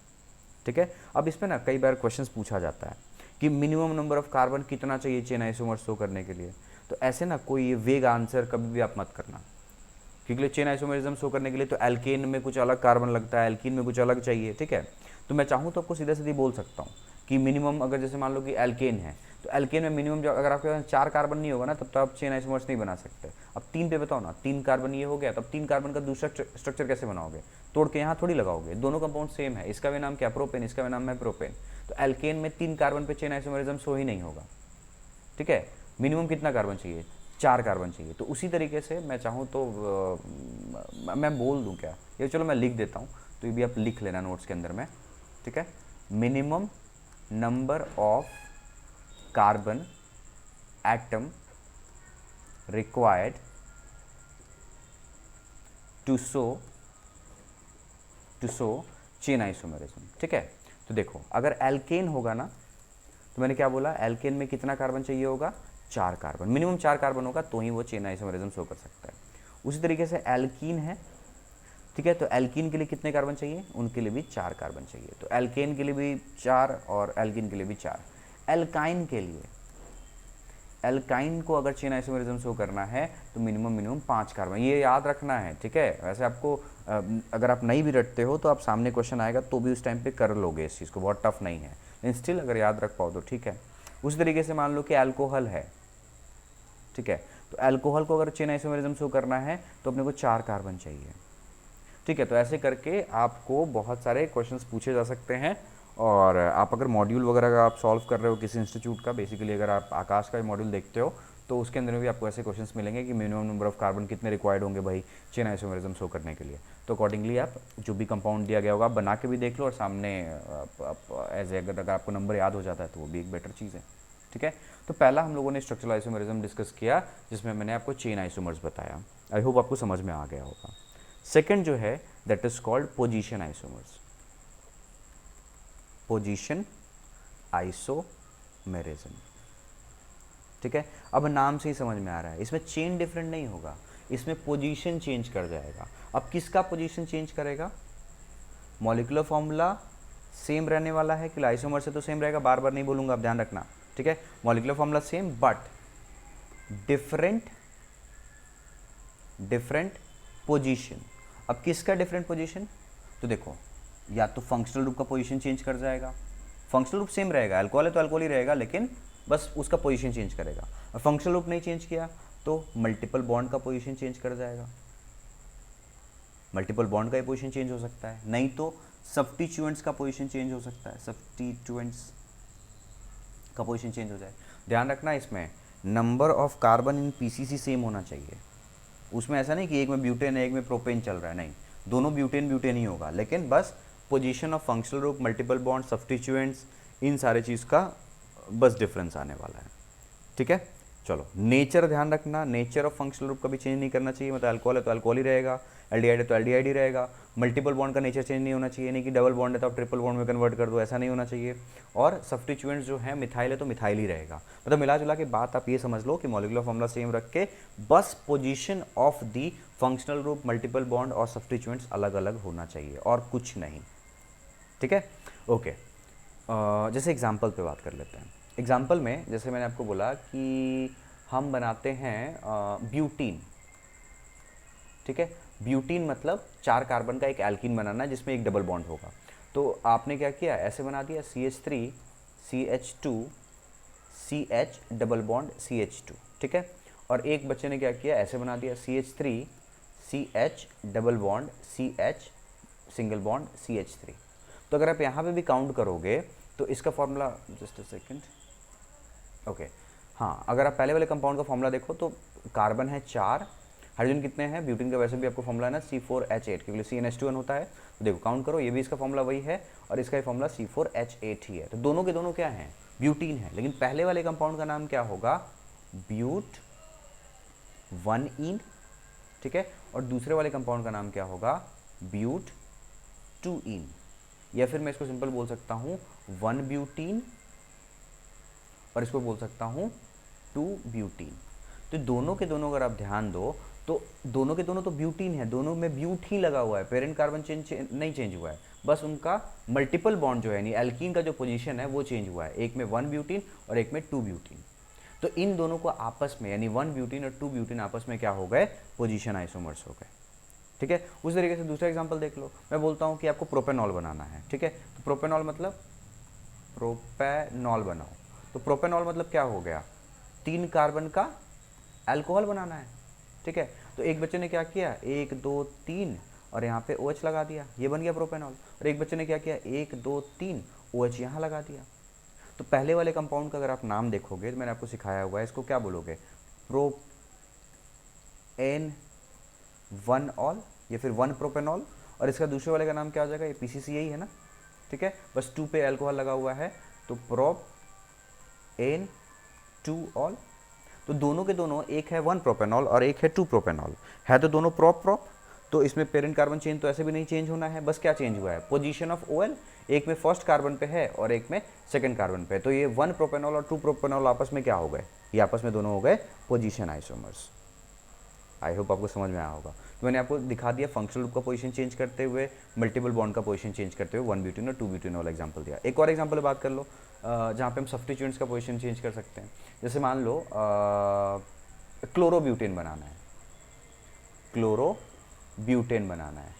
ठीक है। अब इसमें ना कई बार क्वेश्चंस पूछा जाता है कि मिनिमम नंबर ऑफ कार्बन कितना चाहिए चेन आइसोमर्स शो करने के लिए। तो ऐसे ना कोई वेग आंसर कभी भी आप मत करना, क्योंकि चेन आइसोमरिज्म शो करने के लिए तो एल्केन में कुछ अलग कार्बन लगता है, एल्कीन में कुछ अलग चाहिए, ठीक है। तो मैं चाहूँ तो आपको सीधा सीधी बोल सकता हूँ कि मिनिमम, अगर जैसे मान लो कि एल्केन है तो एल्केन में मिनिमम जो अगर आपके पास 4 कार्बन नहीं होगा ना तब तो आप चेन आइसोमर्स नहीं बना सकते। अब 3 पे बताओ ना, 3 कार्बन ये हो गया, तब 3 कार्बन का दूसरा स्ट्रक्चर कैसे बनाओगे, तोड़ के यहाँ थोड़ी लगाओगे, दोनों कंपाउंड सेम है, इसका भी नाम क्या प्रोपेन, इसका भी नाम है प्रोपेन। तो एल्केन में 3 कार्बन पे चेन आइसोमरिज्म शो ही नहीं होगा, ठीक है। मिनिमम कितना कार्बन चाहिए, 4 कार्बन चाहिए। तो उसी तरीके से मैं चाहूँ तो मैं बोल दूँ क्या, ये चलो मैं लिख देता हूँ, तो ये भी आप लिख लेना नोट्स के अंदर में, ठीक है। Minimum number of carbon atom required to show chain isomerism, ठीक है। तो देखो अगर एल्केन होगा ना, तो मैंने क्या बोला, एल्केन में कितना कार्बन चाहिए होगा, 4 कार्बन, मिनिमम 4 कार्बन होगा तो ही वो चेन आइसोमरिज्म शो कर सकता है। उसी तरीके से एल्कीन है, ठीक है, तो एल्कीन के लिए कितने कार्बन चाहिए, उनके लिए भी 4 कार्बन चाहिए। तो एल्केन के लिए भी 4 और एल्कीन के लिए भी 4। एल्काइन के लिए, एल्काइन को अगर चेन आइसोमरिज्म शो करना है तो मिनिमम 5 कार्बन, ये याद रखना है, ठीक है। वैसे आपको अगर आप नहीं भी रटते हो तो आप सामने क्वेश्चन आएगा तो भी उस टाइम पे कर लोगे इस चीज़ को, बहुत टफ नहीं है, लेकिन स्टिल अगर याद रख पाओ तो ठीक है। उसी तरीके से मान लो कि अल्कोहल है, ठीक है, तो अल्कोहल को अगर चेन आइसोमरिज्म शो करना है तो अपने को 4 कार्बन चाहिए, ठीक है। तो ऐसे करके आपको बहुत सारे क्वेश्चंस पूछे जा सकते हैं, और आप अगर मॉड्यूल वगैरह का आप सॉल्व कर रहे हो किसी इंस्टीट्यूट का, बेसिकली अगर आप आकाश का मॉड्यूल देखते हो तो उसके अंदर भी आपको ऐसे क्वेश्चंस मिलेंगे कि मिनिमम नंबर ऑफ कार्बन कितने रिक्वायर्ड होंगे भाई चेन आइसोमरिज्म शो करने के लिए। तो अकॉर्डिंगली आप जो भी कंपाउंड दिया गया होगा आप बना के भी देख लो, और सामने एज अगर आपको नंबर याद हो जाता है तो वो भी एक बेटर चीज़ है, ठीक है। तो पहला हम लोगों ने स्ट्रक्चरल आइसोमरिज्म डिस्कस किया, जिसमें मैंने आपको चेन आइसोमर्स बताया, आई होप आपको समझ में आ गया होगा। सेकेंड जो है that is called position isomers, position isomerism, ठीक है। अब नाम से ही समझ में आ रहा है, इसमें चेन डिफरेंट नहीं होगा, इसमें पोजीशन चेंज कर जाएगा। अब किसका पोजीशन चेंज करेगा, मॉलिक्यूलर फॉर्मूला सेम रहने वाला है कि आइसोमर से तो सेम रहेगा, बार बार नहीं बोलूंगा, आप ध्यान रखना, ठीक है। Molecular formula same but different position. अब किसका डिफरेंट पोजीशन, तो देखो या तो फंक्शनल ग्रुप का पोजीशन चेंज कर जाएगा, फंक्शनल ग्रुप सेम रहेगा, अल्कोहल है तो अल्कोहल ही रहेगा, लेकिन बस उसका पोजीशन चेंज करेगा। और फंक्शनल ग्रुप नहीं चेंज किया तो मल्टीपल बॉन्ड का पोजीशन चेंज कर जाएगा, मल्टीपल बॉन्ड का पोजीशन चेंज हो सकता है, नहीं तो सब्स्टिट्यूएंट्स का पोजीशन चेंज हो सकता है, सब्स्टिट्यूएंट्स का पोजीशन चेंज हो जाए। ध्यान रखना इसमें number of carbon in PCC same होना चाहिए, उसमें ऐसा नहीं कि एक में ब्यूटेन है एक में प्रोपेन चल रहा है, नहीं, दोनों ब्यूटेन ही होगा, लेकिन बस position of functional group, multiple bond, substituents, इन सारे चीज़ का बस डिफरेंस आने वाला है, ठीक है। चलो नेचर ध्यान रखना, नेचर ऑफ फंक्शनल ग्रुप कभी चेंज नहीं करना चाहिए, मतलब अल्कोहल है तो अल्कोहल ही रहेगा, एल्डिहाइड है तो एल्डिहाइड ही रहेगा। मल्टीपल बॉन्ड का नेचर चेंज नहीं होना चाहिए, नहीं कि डबल बॉन्ड है तो आप ट्रिपल बॉन्ड में कन्वर्ट कर दो, ऐसा नहीं होना चाहिए। और सब्स्टिट्यूएंट्स जो है मिथाइल है तो मिथाइल ही रहेगा, मतलब मिला जुला के बात आप ये समझ लो कि मॉलिक्यूलर फॉर्मूला सेम रख के बस position of the functional group, multiple bond और सब्स्टिट्यूएंट्स अलग अलग होना चाहिए और कुछ नहीं, ठीक है। ओके, जैसे एग्जाम्पल पे बात कर लेते हैं। एग्जाम्पल में जैसे मैंने आपको बोला कि हम बनाते हैं ब्यूटीन, ठीक है। ब्यूटीन मतलब 4 कार्बन का एक एल्कीन बनाना है जिसमें एक डबल बॉन्ड होगा। तो आपने क्या किया, ऐसे बना दिया CH3 CH2 CH double bond CH2, ठीक है। और एक बच्चे ने क्या किया, ऐसे बना दिया CH3 CH double bond CH single bond CH3। तो अगर आप यहाँ पे भी काउंट करोगे तो इसका formula, just a second, okay, हाँ, अगर आप पहले वाले कंपाउंड का फॉर्मूला देखो तो कार्बन है 4, हाइड्रोजन कितने हैं, ब्यूटीन का वैसे भी आपको फॉर्मूला है ना C4H8, क्योंकि CnH2n होता है, तो देखो काउंट करो, ये भी इसका फॉर्मूला वही है और इसका फॉर्मूला C4H8 ही है, तो दोनों के दोनों क्या हैं, ब्यूटीन है। लेकिन पहले वाले कंपाउंड का नाम क्या होगा, ब्यूट 1इन, ठीक है, और दूसरे वाले कंपाउंड का नाम क्या होगा, ब्यूट टू इन, या फिर मैं इसको सिंपल बोल सकता हूँ 1 ब्यूटीन और इसको बोल सकता हूँ 2 ब्यूटीन। तो दोनों के दोनों अगर आप ध्यान दो तो दोनों के दोनों तो ब्यूटीन है, दोनों में ब्यूट ही लगा हुआ है, पेरेंट कार्बन नहीं चेंज हुआ है, बस उनका मल्टीपल बॉन्ड जो है यानी एल्कीन का जो पोजीशन है वो चेंज हुआ है, एक में 1 ब्यूटीन और एक में 2 ब्यूटीन। तो इन दोनों को आपस में यानी 1 ब्यूटीन और 2 ब्यूटीन आपस में क्या हो गए, पोजीशन आइसोमर्स हो गए। ठीक है, उस तरीके से दूसरा एग्जांपल देख लो, मैं बोलता हूँ कि आपको प्रोपेनॉल बनाना है। ठीक है, तो प्रोपेनॉल मतलब प्रोपेनॉल बनाओ, तो प्रोपेनॉल मतलब क्या हो गया, 3 कार्बन का अल्कोहल बनाना है। ठीक है, तो एक बच्चे ने क्या किया, 1 2 3 और यहाँ पे OH लगा दिया, ये बन गया प्रोपेनॉल। और एक बच्चे ने क्या किया, 1 2 3 OH यहाँ लगा दिया। तो पहले वाले कंपाउंड का अगर आप नाम देखोगे तो मैंने आपको सिखाया हुआ है, इसको क्या बोलोगे, प्रोपेन 1 ऑल या फिर 1 प्रोपेनॉल। और इसका दूसरे वाले का नाम क्या हो जाएगा, ये PCC यही है ना। ठीक है, बस 2 पे अल्कोहल लगा हुआ है, तो प्रोपेन 2 ऑल। तो दोनों के दोनों, एक है 1 प्रोपेनॉल और एक है 2 प्रोपेनॉल, है तो दोनों प्रोप। तो इसमें पेरेंट कार्बन चेंज तो ऐसे भी नहीं चेंज होना है, बस क्या चेंज हुआ है, पोजीशन ऑफ OL, एक में फर्स्ट कार्बन पे है और एक में सेकंड कार्बन पे। तो ये 1 प्रोपेनॉल और 2 प्रोपेनॉल आपस में क्या हो गए, ये आपस में दोनों हो गए पोजीशन आइसोमर्स। आई होप आपको समझ में आया होगा। तो मैंने आपको दिखा दिया फंक्शनल ग्रुप का पोजीशन चेंज करते हुए, मल्टीपल बॉन्ड का पोजीशन चेंज करते हुए, 1 ब्यूटीन और 2 ब्यूटीन वाला एग्जांपल दिया। एक और एग्जांपल बात कर लो जहाँ पे हम सब्स्टिट्यूएंट्स का पोजीशन चेंज कर सकते हैं। जैसे मान लो क्लोरोब्यूटेन बनाना है, क्लोरोब्यूटेन बनाना है।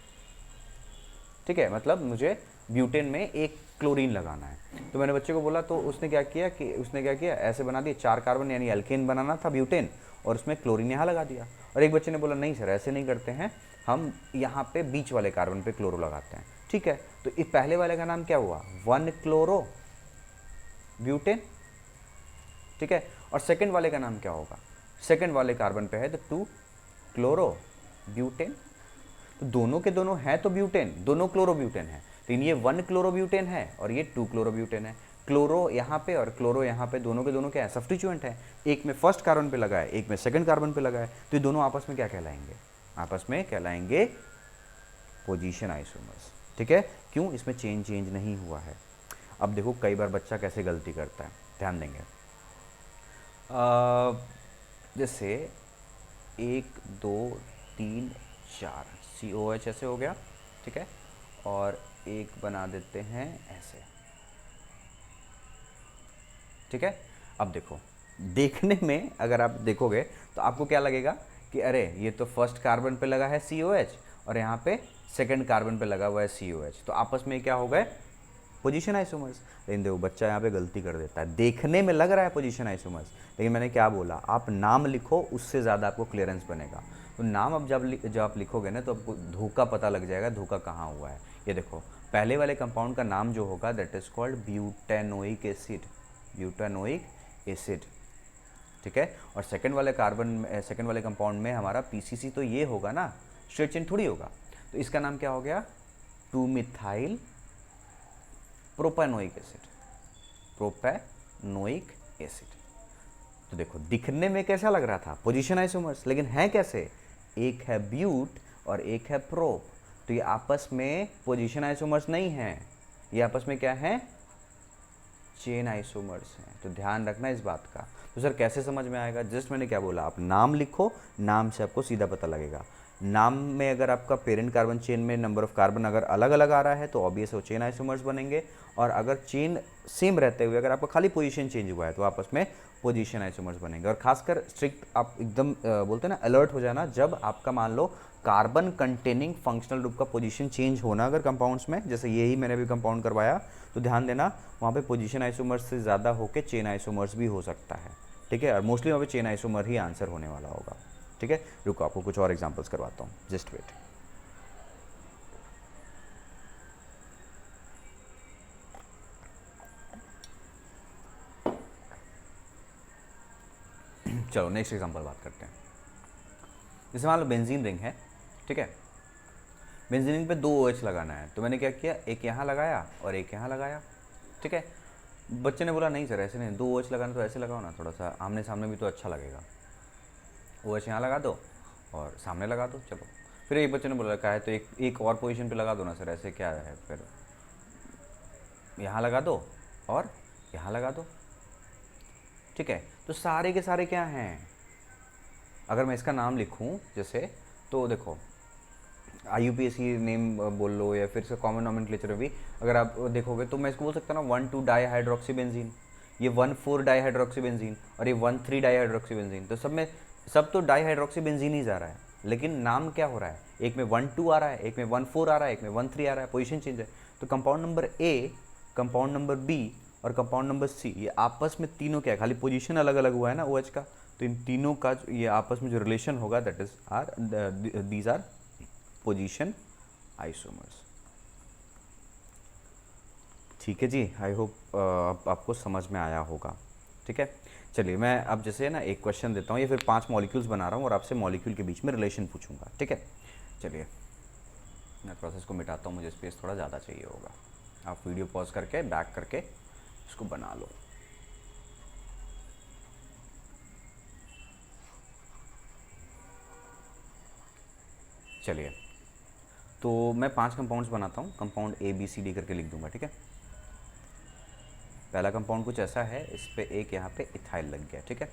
ठीक है, मतलब मुझे ब्यूटेन में एक क्लोरीन लगाना है। तो मैंने बच्चे को बोला, तो उसने क्या किया ऐसे बना दिया, 4 कार्बन यानी एल्केन बनाना था ब्यूटेन, और उसमें क्लोरीन यहाँ लगा दिया। और एक बच्चे ने बोला नहीं सर ऐसे नहीं करते हैं, हम यहाँ पे बीच वाले कार्बन पे क्लोरो लगाते हैं। ठीक है, तो इस पहले वाले का नाम क्या हुआ, 1 क्लोरो ब्यूटेन। ठीक है, और सेकंड वाले का नाम क्या होगा, सेकंड वाले कार्बन पे है तो 2 क्लोरो ब्यूटेन। तो दोनों के दोनों हैं तो ब्यूटेन, दोनों क्लोरोब्यूटेन है, लेकिन ये 1 क्लोरोब्यूटेन है और ये 2 क्लोरोब्यूटेन है। क्लोरो यहाँ पे और क्लोरो यहाँ पे, दोनों के दोनों क्या है, सब्स्टिट्यूएंट है, एक में फर्स्ट कार्बन पे लगा है, एक में सेकंड कार्बन पे लगा है। तो ये दोनों आपस में क्या कहलाएंगे, आपस में कहलाएंगे पोजीशन आइसोमर्स। ठीक है, क्यों, इसमें चेंज नहीं हुआ है। अब देखो कई बार बच्चा कैसे गलती करता है, ध्यान देंगे। जैसे 1 2 3 4 COH ऐसे हो गया। ठीक है, और एक बना देते हैं ऐसे। ठीक है, अब देखो देखने में अगर आप देखोगे तो आपको क्या लगेगा कि अरे ये तो फर्स्ट कार्बन पे लगा है COH और यहाँ पे सेकंड कार्बन पे लगा हुआ है COH, तो आपस में क्या हो गए, पोजीशन आइसोमर्स। लेकिन देखो बच्चा यहाँ पे गलती कर देता है, देखने में लग रहा है पोजीशन आइसोमर्स, लेकिन मैंने क्या बोला, आप नाम लिखो, उससे ज़्यादा आपको क्लियरेंस बनेगा। तो नाम अब जब आप लिखोगे ना तो आपको धोखा पता लग जाएगा, धोखा कहाँ हुआ है। ये देखो पहले वाले कंपाउंड का नाम जो होगा that is called butanoic acid, butanoic acid. ठीक है, और सेकंड वाले कंपाउंड में हमारा PCC तो ये होगा ना, स्ट्रेट चेन थोड़ी होगा, तो इसका नाम क्या हो गया, 2 methyl propanoic acid, propanoic acid. तो देखो दिखने में कैसा लग रहा था, पोजीशन आइसोमर्स, लेकिन है कैसे, एक है ब्यूट और एक है प्रोप। तो ये आपस में पोजीशन आइसोमर्स नहीं है, ये आपस में क्या है, चेन आइसोमर्स हैं। तो ध्यान रखना इस बात का। तो सर कैसे समझ में आएगा, जस्ट मैंने क्या बोला, आप नाम लिखो, नाम से आपको सीधा पता लगेगा। नाम में अगर आपका पेरेंट कार्बन चेन में नंबर ऑफ कार्बन अगर अलग अलग आ रहा है तो ऑब्वियस वो चेन आइसोमर्स बनेंगे, और अगर चेन सेम रहते हुए अगर आपका खाली पोजीशन चेंज हुआ है तो आपस में पोजीशन आइसोमर्स बनेंगे। और खासकर स्ट्रिक्ट आप एकदम बोलते हैं ना अलर्ट हो जाना, जब आपका मान low carbon containing functional group का पोजीशन चेंज होना अगर कंपाउंड्स में, जैसे यही मैंने भी कंपाउंड करवाया, तो ध्यान देना वहाँ पे पोजीशन आइसोमर्स से ज़्यादा होकर चेन आइसोमर्स भी हो सकता है। ठीक है, और मोस्टली वहाँ पे चेन आइसोमर ही आंसर होने वाला होगा। ठीक है, रुको आपको कुछ और एग्जांपल्स करवाता हूँ, जस्ट वेट। चलो नेक्स्ट एग्जांपल बात करते हैं। जैसे मान लो बेंजीन रिंग है। ठीक है, बेंजीन रिंग पे 2 OH लगाना है, तो मैंने क्या किया, एक यहाँ लगाया और एक यहाँ लगाया। ठीक है, बच्चे ने बोला नहीं सर ऐसे नहीं, 2 OH लगाना तो ऐसे लगाओ ना, थोड़ा सा आमने सामने भी तो अच्छा लगेगा। OH यहाँ लगा दो और सामने लगा दो। चलो फिर एक बच्चे ने बोला रखा है तो एक और पोजीशन पे लगा दो ना सर, ऐसे क्या है, फिर यहाँ लगा दो और यहाँ लगा दो। ठीक है, तो सारे के सारे क्या हैं, अगर मैं इसका नाम लिखूँ जैसे, तो देखो IUPAC नेम बोल लो या फिर इसका कॉमन नॉमेनक्लेचर भी अगर आप देखोगे तो मैं इसको बोल सकता हूँ ना 1,2 डाईहाइड्रोक्सीबेंजीन, ये 1,4 डाईहाइड्रोक्सीबेंजीन और ये 1,3 डाईहाइड्रोक्सीबेंजीन। तो सब तो डाईहाइड्रोक्सीबेंजीन ही जा रहा है, लेकिन नाम क्या हो रहा है, एक में 1,2 आ रहा है, एक में 1,4 आ रहा है, एक में 1,3 आ रहा है, पोजीशन चेंज है। तो compound number A, compound number B और कंपाउंड नंबर C, ये आपस में तीनों क्या है, खाली पोजीशन अलग अलग हुआ है ना OH का, तो इन तीनों का ये आपस में जो रिलेशन होगा that is these are position isomers. ठीक है जी, आई होप आपको समझ में आया होगा। ठीक है, चलिए मैं अब जैसे ना एक क्वेश्चन देता हूँ, या फिर 5 मॉलिक्यूल्स बना रहा हूँ और आपसे मॉलिक्यूल के बीच में रिलेशन पूछूंगा। ठीक है, चलिए मैं प्रोसेस को मिटाता हूँ, मुझे स्पेस थोड़ा ज़्यादा चाहिए होगा। आप वीडियो पॉज करके बैक करके इसको बना लो। चलिए, तो मैं 5 कंपाउंड्स बनाता हूँ, कंपाउंड ABCD करके लिख दूंगा। ठीक है, पहला कंपाउंड कुछ ऐसा है, इस पे एक यहाँ पे इथाइल लग गया। ठीक है,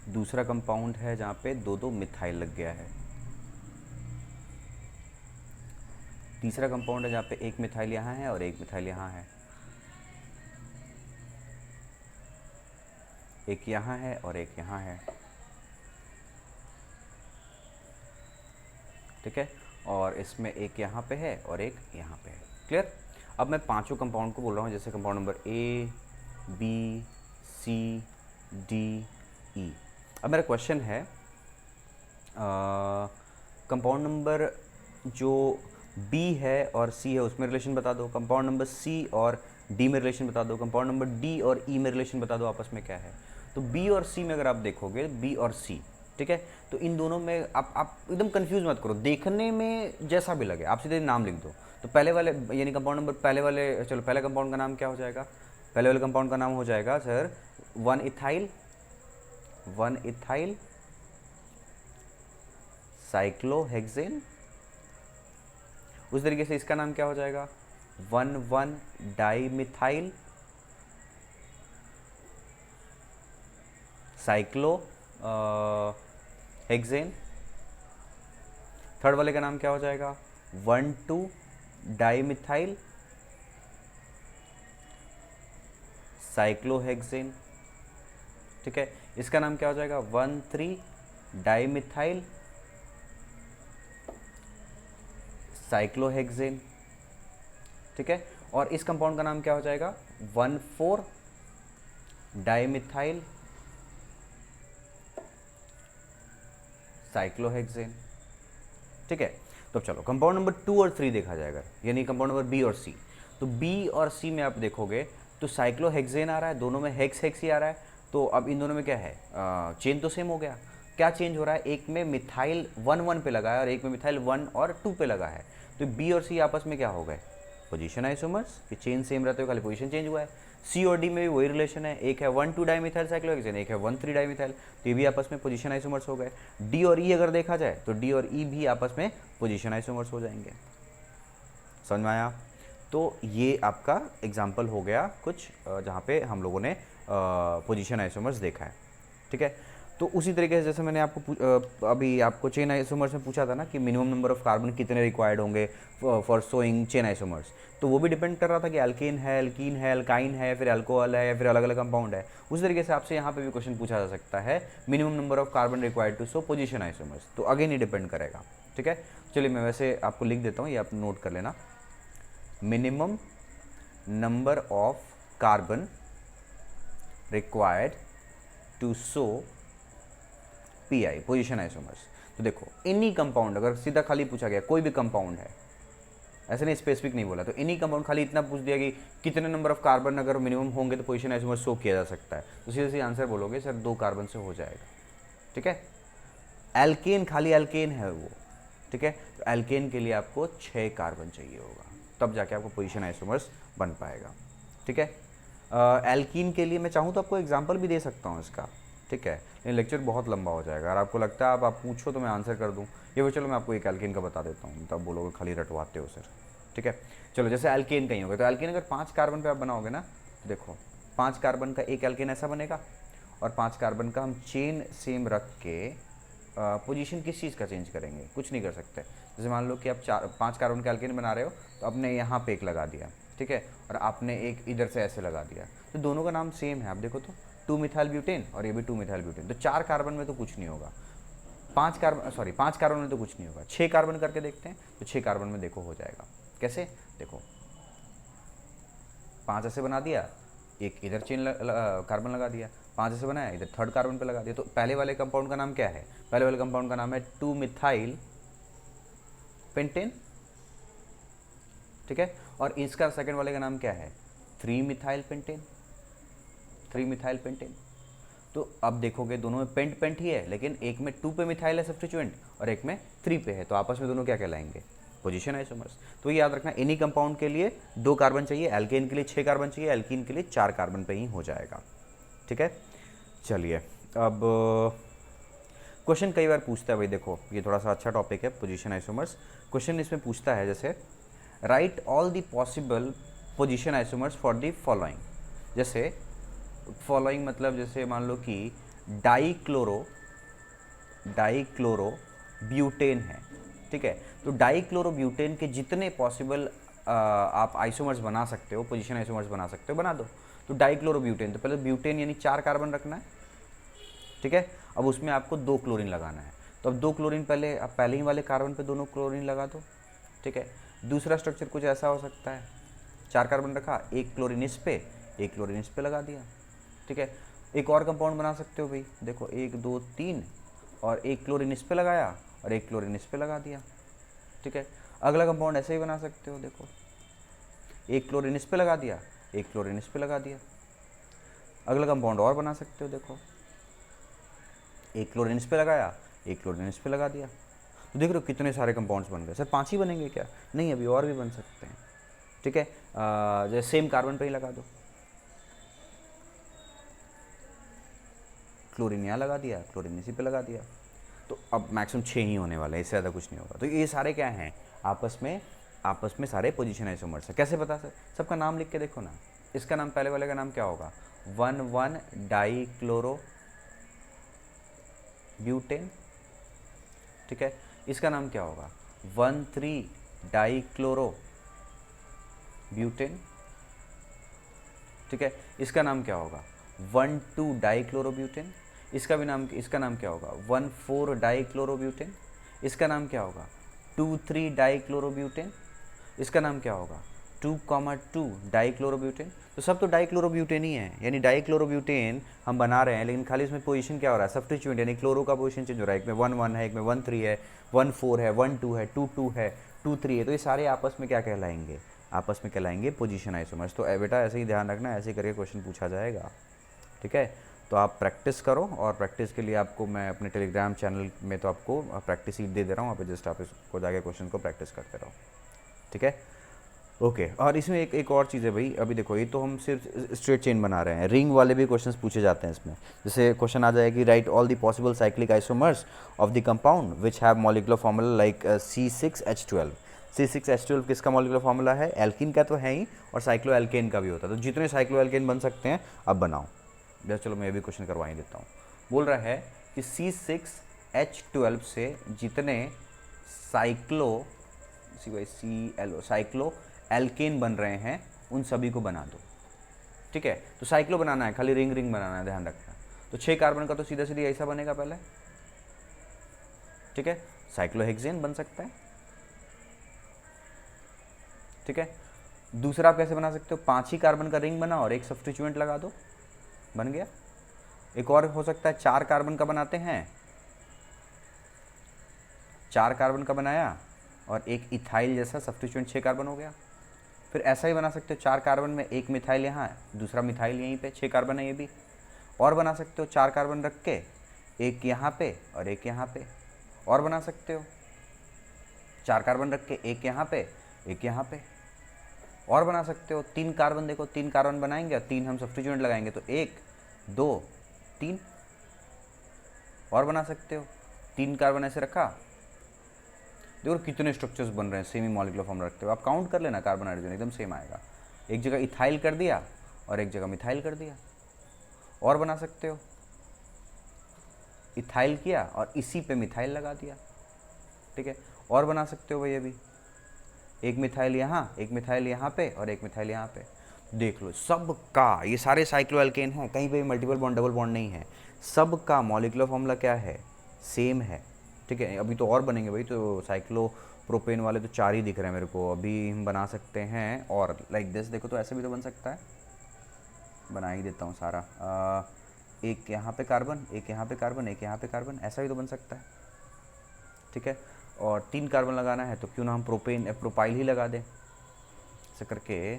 दूसरा कंपाउंड है जहाँ पे 2-2 मिथाइल लग गया है। तीसरा कंपाउंड है जहाँ पे एक मिथाइल यहाँ है और एक मिथाइल यहाँ है। एक यहाँ है और एक यहाँ है। ठीक है, और इसमें एक यहाँ पे है और एक यहाँ पे है। क्लियर। अब मैं पांचों कंपाउंड को बोल रहा हूँ, जैसे compound number A, B, C, D, E। अब मेरा क्वेश्चन है, कंपाउंड नंबर जो B है और C है उसमें रिलेशन बता दो, कंपाउंड नंबर C और D में रिलेशन बता दो, कंपाउंड नंबर D और E में रिलेशन बता दो आपस में क्या है। तो B और C में अगर आप देखोगे, B और C, ठीक है, तो इन दोनों में आप एकदम कंफ्यूज मत करो, देखने में जैसा भी लगे आप सीधे नाम लिख दो। तो पहले वाले यानी कंपाउंड नंबर पहले वाले, चलो पहले कंपाउंड का नाम क्या हो जाएगा, पहले वाले कंपाउंड का नाम हो जाएगा सर 1 इथाइल साइक्लोहेक्सेन। उस तरीके से इसका नाम क्या हो जाएगा 1,1 डाईमिथाइल साइक्लो हेक्सेन। थर्ड वाले का नाम क्या हो जाएगा 1,2 डाईमिथाइल साइक्लोहेक्सेन। ठीक है, इसका नाम क्या हो जाएगा 1,3 डाईमिथाइल साइक्लोहेक्सेन। ठीक है, और इस कंपाउंड का नाम क्या हो जाएगा 1,4 डाईमिथाइल साइक्लोहेक्सेन। ठीक है, तो चलो कंपाउंड नंबर 2 और 3 देखा जाएगा, यानी कंपाउंड नंबर B और C। तो B और C में आप देखोगे तो साइक्लोहेक्सेन आ रहा है, दोनों में हेक्स हेक्स ही आ रहा है। तो अब इन दोनों में क्या है, चेन तो सेम हो गया। क्या चेंज हो रहा है, एक में मिथाइल 1,1 पे लगा है और एक में मिथाइल 1 और 2 पे लगा है। तो B और C आपस में क्या हो गए, पोजीशन आइसोमर्स, कि चेन सेम रहते हुए खाली पोजीशन चेंज हुआ है। C और D में भी वही रिलेशन है, एक है 1,2 डाईमिथाइल साइक्लोहेक्सेन, एक है 1,3 डाईमिथाइल, तो ये भी आपस में पोजीशन आइसोमर्स हो गए। D और E अगर देखा जाए तो D और E भी आपस में पोजीशन आइसोमर्स हो जाएंगे। समझ में आया। तो ये आपका एग्जाम्पल हो गया कुछ जहाँ पे हम लोगों ने पोजीशन आइसोमर्स देखा है। ठीक है, तो उसी तरीके से जैसे मैंने आपको अभी आपको चेन आइसोमर्स में पूछा था ना कि मिनिमम नंबर ऑफ कार्बन कितने रिक्वायर्ड होंगे फॉर शोइंग चेन आइसोमर्स, तो वो भी डिपेंड कर रहा था कि एल्केन है, एल्कीन है, एल्काइन है, फिर अल्कोहल है, या फिर अलग अलग कंपाउंड है। उसी तरीके से आपसे यहाँ पे भी क्वेश्चन पूछा जा सकता है, minimum number of carbon required to show position isomers, तो अगेन ही डिपेंड करेगा। ठीक है, चलिए मैं वैसे आपको लिख देता हूँ, ये आप नोट कर लेना। Minimum number of carbon required to show PI position isomers. तो देखो एनी कंपाउंड, अगर सीधा खाली पूछा गया कोई भी कंपाउंड है, ऐसे नहीं स्पेसिफिक नहीं बोला, तो एनी कंपाउंड खाली इतना पूछ दिया कि कितने नंबर ऑफ कार्बन अगर मिनिमम होंगे तो पोजीशन आइसोमर्स शो किया जा सकता है, तो सीधे सीधे आंसर बोलोगे सर 2 कार्बन से हो जाएगा। ठीक है, एल्केन खाली एल्केन है वो, ठीक है, तो एल्केन के लिए आपको 6 कार्बन चाहिए होगा, तब जाके आपको पोजीशन आइसोमर्स बन पाएगा। ठीक है, एल्कीन के लिए मैं चाहूँ तो आपको एग्जाम्पल भी दे सकता हूँ इसका, ठीक है, लेकिन लेक्चर बहुत लंबा हो जाएगा। अगर आपको लगता है आप पूछो तो मैं आंसर कर दूँ, ये वो चलो मैं आपको एक एल्केन का बता देता हूँ, तब बोलोगे खाली रटवाते हो सर। ठीक है, चलो जैसे एल्केन कहीं होगा, तो एल्केन अगर 5 कार्बन पे आप बनाओगे ना, देखो 5 कार्बन का एक एल्केन ऐसा बनेगा, और 5 कार्बन का हम चेन सेम रख के पोजीशन किस चीज़ का चेंज करेंगे, कुछ नहीं कर सकते। जैसे मान लो कि आप 5 कार्बन का एल्केन बना रहे हो, तो आपने यहाँ पे एक लगा दिया, ठीक है, और आपने एक इधर से ऐसे लगा दिया, तो दोनों का नाम सेम है। आप देखो तो 2 मिथाइल ब्यूटेन और ये भी 2 मिथाइल ब्यूटेन, तो 4 कार्बन में तो कुछ नहीं होगा, 5 कार्बन में तो कुछ नहीं होगा। 6 कार्बन करके देखते हैं, तो 6 कार्बन में देखो हो जाएगा। कैसे, देखो 5 ऐसे बना दिया, एक इधर चेन कार्बन लगा दिया, 5 ऐसे बनाया, इधर थर्ड कार्बन पे लगा दिया। तो पहले वाले कंपाउंड का नाम क्या है, पहले वाले कंपाउंड का नाम है 2 मिथाइल पेंटेन, ठीक है, और इसका सेकंड वाले का नाम क्या है, 3 मिथाइल पेंटेन, 3 मिथाइल पेंटेन। तो अब देखोगे दोनों में पेंट पेंट ही है, लेकिन एक में 2 पे मिथाइल है सब्स्टिट्यूएंट और एक में 3 पे है, तो आपस में दोनों क्या कहलाएंगे, पोजीशन आइसोमर्स। तो ये याद रखना, एनी कंपाउंड के लिए 2 कार्बन चाहिए, एल्केन के लिए 6 कार्बन चाहिए, एल्कीन के लिए 4 कार्बन पे ही हो जाएगा। ठीक है, चलिए अब क्वेश्चन कई बार पूछता है भाई, देखो ये थोड़ा सा अच्छा टॉपिक है पोजीशन आइसोमर्स। क्वेश्चन इसमें पूछता है जैसे right all the possible position isomers for the following. जैसे फॉलोइंग मतलब जैसे मान लो कि डाइक्लोरो ब्यूटेन है, ठीक है, तो डाइक्लोरो ब्यूटेन के जितने पॉसिबल आप आइसोमर्स बना सकते हो, पोजीशन आइसोमर्स बना सकते हो, बना दो। तो डाइक्लोरो ब्यूटेन, तो पहले ब्यूटेन यानी 4 कार्बन रखना है, ठीक है, अब उसमें आपको 2 क्लोरीन लगाना है, तो अब 2 क्लोरीन पहले आप पहले ही वाले कार्बन पे दोनों क्लोरीन लगा दो, ठीक है। दूसरा स्ट्रक्चर कुछ ऐसा हो सकता है, 4 कार्बन रखा, 1 क्लोरीन इस पे, 1 क्लोरीन इस पे लगा दिया, ठीक है। एक और कंपाउंड बना सकते हो भाई, देखो 1 2 3 और 1 क्लोरीन इस पे लगाया और 1 क्लोरीन इस पे लगा दिया, ठीक है। अगला कंपाउंड ऐसे ही बना सकते हो, देखो 1 क्लोरीन इस पे लगा दिया, 1 क्लोरीन इस पे लगा दिया। अगला कंपाउंड और बना सकते हो, देखो 1 क्लोरीन इस पे लगाया, 1 क्लोरीन इस पे लगा दिया। तो देख रहे हो कितने सारे कंपाउंड्स बन गए। सर 5 ही बनेंगे क्या, नहीं अभी और भी बन सकते हैं, ठीक है। जैसे सेम कार्बन पे ही लगा दो, क्लोरीन यहाँ लगा दिया, क्लोरीन इसी पे लगा दिया, तो अब मैक्सिमम 6 ही होने वाले हैं, इससे ज़्यादा कुछ नहीं होगा। तो ये सारे क्या हैं, आपस में सारे पोजीशन आइसोमर्स हैं। कैसे पता सर, सबका नाम लिख के देखो ना। इसका नाम पहले वाले का नाम क्या होगा, 1,1 डाइक्लोरो ब्यूटेन, ठीक है। इसका नाम क्या होगा, 1,3 डाइक्लोरो ब्यूटेन, ठीक है। इसका नाम क्या होगा, 1,2 डाइक्लोरोब्यूटेन। इसका नाम क्या होगा, 1,4 डाइक्लोरोब्यूटेन। इसका नाम क्या होगा, 2,3 डाइक्लोरोब्यूटेन। इसका नाम क्या होगा, 2,2 डाइक्लोरोब्यूटेन। तो सब तो डाइक्लोरोब्यूटेन ही है, यानी डाइक्लोरोब्यूटेन हम बना रहे हैं, लेकिन खाली इसमें पोजीशन क्या हो रहा है, सब्स्टिट्यूएंट यानी क्लोरो का पोजीशन चेंज हो रहा है। एक में 1,1 है, एक में 1,3 है, 1,4 है, 1,2 है, 2,2 है, 2,3 है। तो ये सारे आपस में क्या कहलाएंगे, आपस में कहलाएंगे पोजीशन आइसोमर्स। तो बेटा ऐसे ही ध्यान रखना, ऐसे करके क्वेश्चन पूछा जाएगा, ठीक है। तो आप प्रैक्टिस करो, और प्रैक्टिस के लिए आपको मैं अपने टेलीग्राम चैनल में तो आपको प्रैक्टिस सीट दे दे रहा हूँ, वहाँ पे जस्ट आप इसको जाके क्वेश्चन को प्रैक्टिस करते रहो, ठीक है। ओके, और इसमें एक और चीज़ है भाई, अभी देखो ये तो हम सिर्फ स्ट्रेट चेन बना रहे हैं, रिंग वाले भी क्वेश्चंस पूछे जाते हैं इसमें। जैसे क्वेश्चन आ जाएगी, right all the possible cyclic isomers of the compound which have molecular formula like C6H12। C6H12 किसका मॉलिक्यूलर फार्मूला है, एल्कीन का तो है ही, और साइक्लो एल्केन का भी होता है। तो जितने साइक्लो एल्केन बन सकते हैं अब बनाओ। जैसे चलो मैं ये भी क्वेश्चन करवा ही देता हूँ। बोल रहा है कि C6H12 से जितने साइक्लो एल्केन बन रहे हैं उन सभी को बना दो, ठीक है। तो साइक्लो बनाना है, खाली रिंग रिंग बनाना है, ध्यान रखना। तो 6 कार्बन का तो सीधा सीधा ऐसा बनेगा पहले, ठीक है, साइक्लोहेक्सेन बन सकता है, ठीक है। दूसरा आप कैसे बना सकते हो, 5 ही कार्बन का रिंग बना और एक सब्स्टिट्यूएंट लगा दो, बन गया। एक और हो सकता है, 4 कार्बन का बनाते हैं, 4 कार्बन का बनाया और एक इथाइल जैसा सब्स्टिट्यूएंट, 6 कार्बन हो गया। फिर ऐसा ही बना सकते हो, 4 कार्बन में एक मिथाइल यहाँ है, दूसरा मिथाइल यहीं पे, 6 कार्बन है ये भी। और बना सकते हो 4 कार्बन रख के, एक यहाँ पे और एक यहाँ पे। और बना सकते हो 4 कार्बन रख के, एक यहाँ पे एक यहाँ पे। और बना सकते हो 3 कार्बन, देखो 3 कार्बन बनाएंगे और 3 हम सब्स्टिट्यूएंट लगाएंगे, तो 1 2 3, और बना सकते हो, 3 कार्बन ऐसे रखा, देखो कितने स्ट्रक्चर्स बन रहे हैं, सेमी मॉलिक्यूलर फॉर्मूला रखते हो, आप काउंट कर लेना, कार्बन हाइड्रोजन एकदम सेम आएगा। एक जगह इथाइल कर दिया और एक जगह मिथाइल कर दिया। और बना सकते हो, इथाइल किया और इसी पे मिथाइल लगा दिया, ठीक है। और बना सकते हो भाई, अभी एक मिथाइल यहाँ, एक मिथाइल यहाँ पे और एक मिथाइल यहाँ पे, देख लो सबका, ये सारे साइक्लोएल्केन हैं, कहीं पे मल्टीपल बॉन्ड डबल बॉन्ड नहीं है, सबका मॉलिक्यूलर फॉर्मूला क्या है, सेम है, ठीक है। अभी तो और बनेंगे भाई, तो साइक्लो प्रोपेन वाले तो 4 ही दिख रहे हैं मेरे को, अभी हम बना सकते हैं और लाइक दिस, देखो तो ऐसे भी तो बन सकता है, बना ही देता हूँ सारा, एक यहाँ पे कार्बन, एक यहाँ पे कार्बन, एक यहाँ पे कार्बन, ऐसा भी तो बन सकता है, ठीक है। और 3 कार्बन लगाना है तो क्यों ना हम प्रोपाइल ही लगा दें, ऐसे करके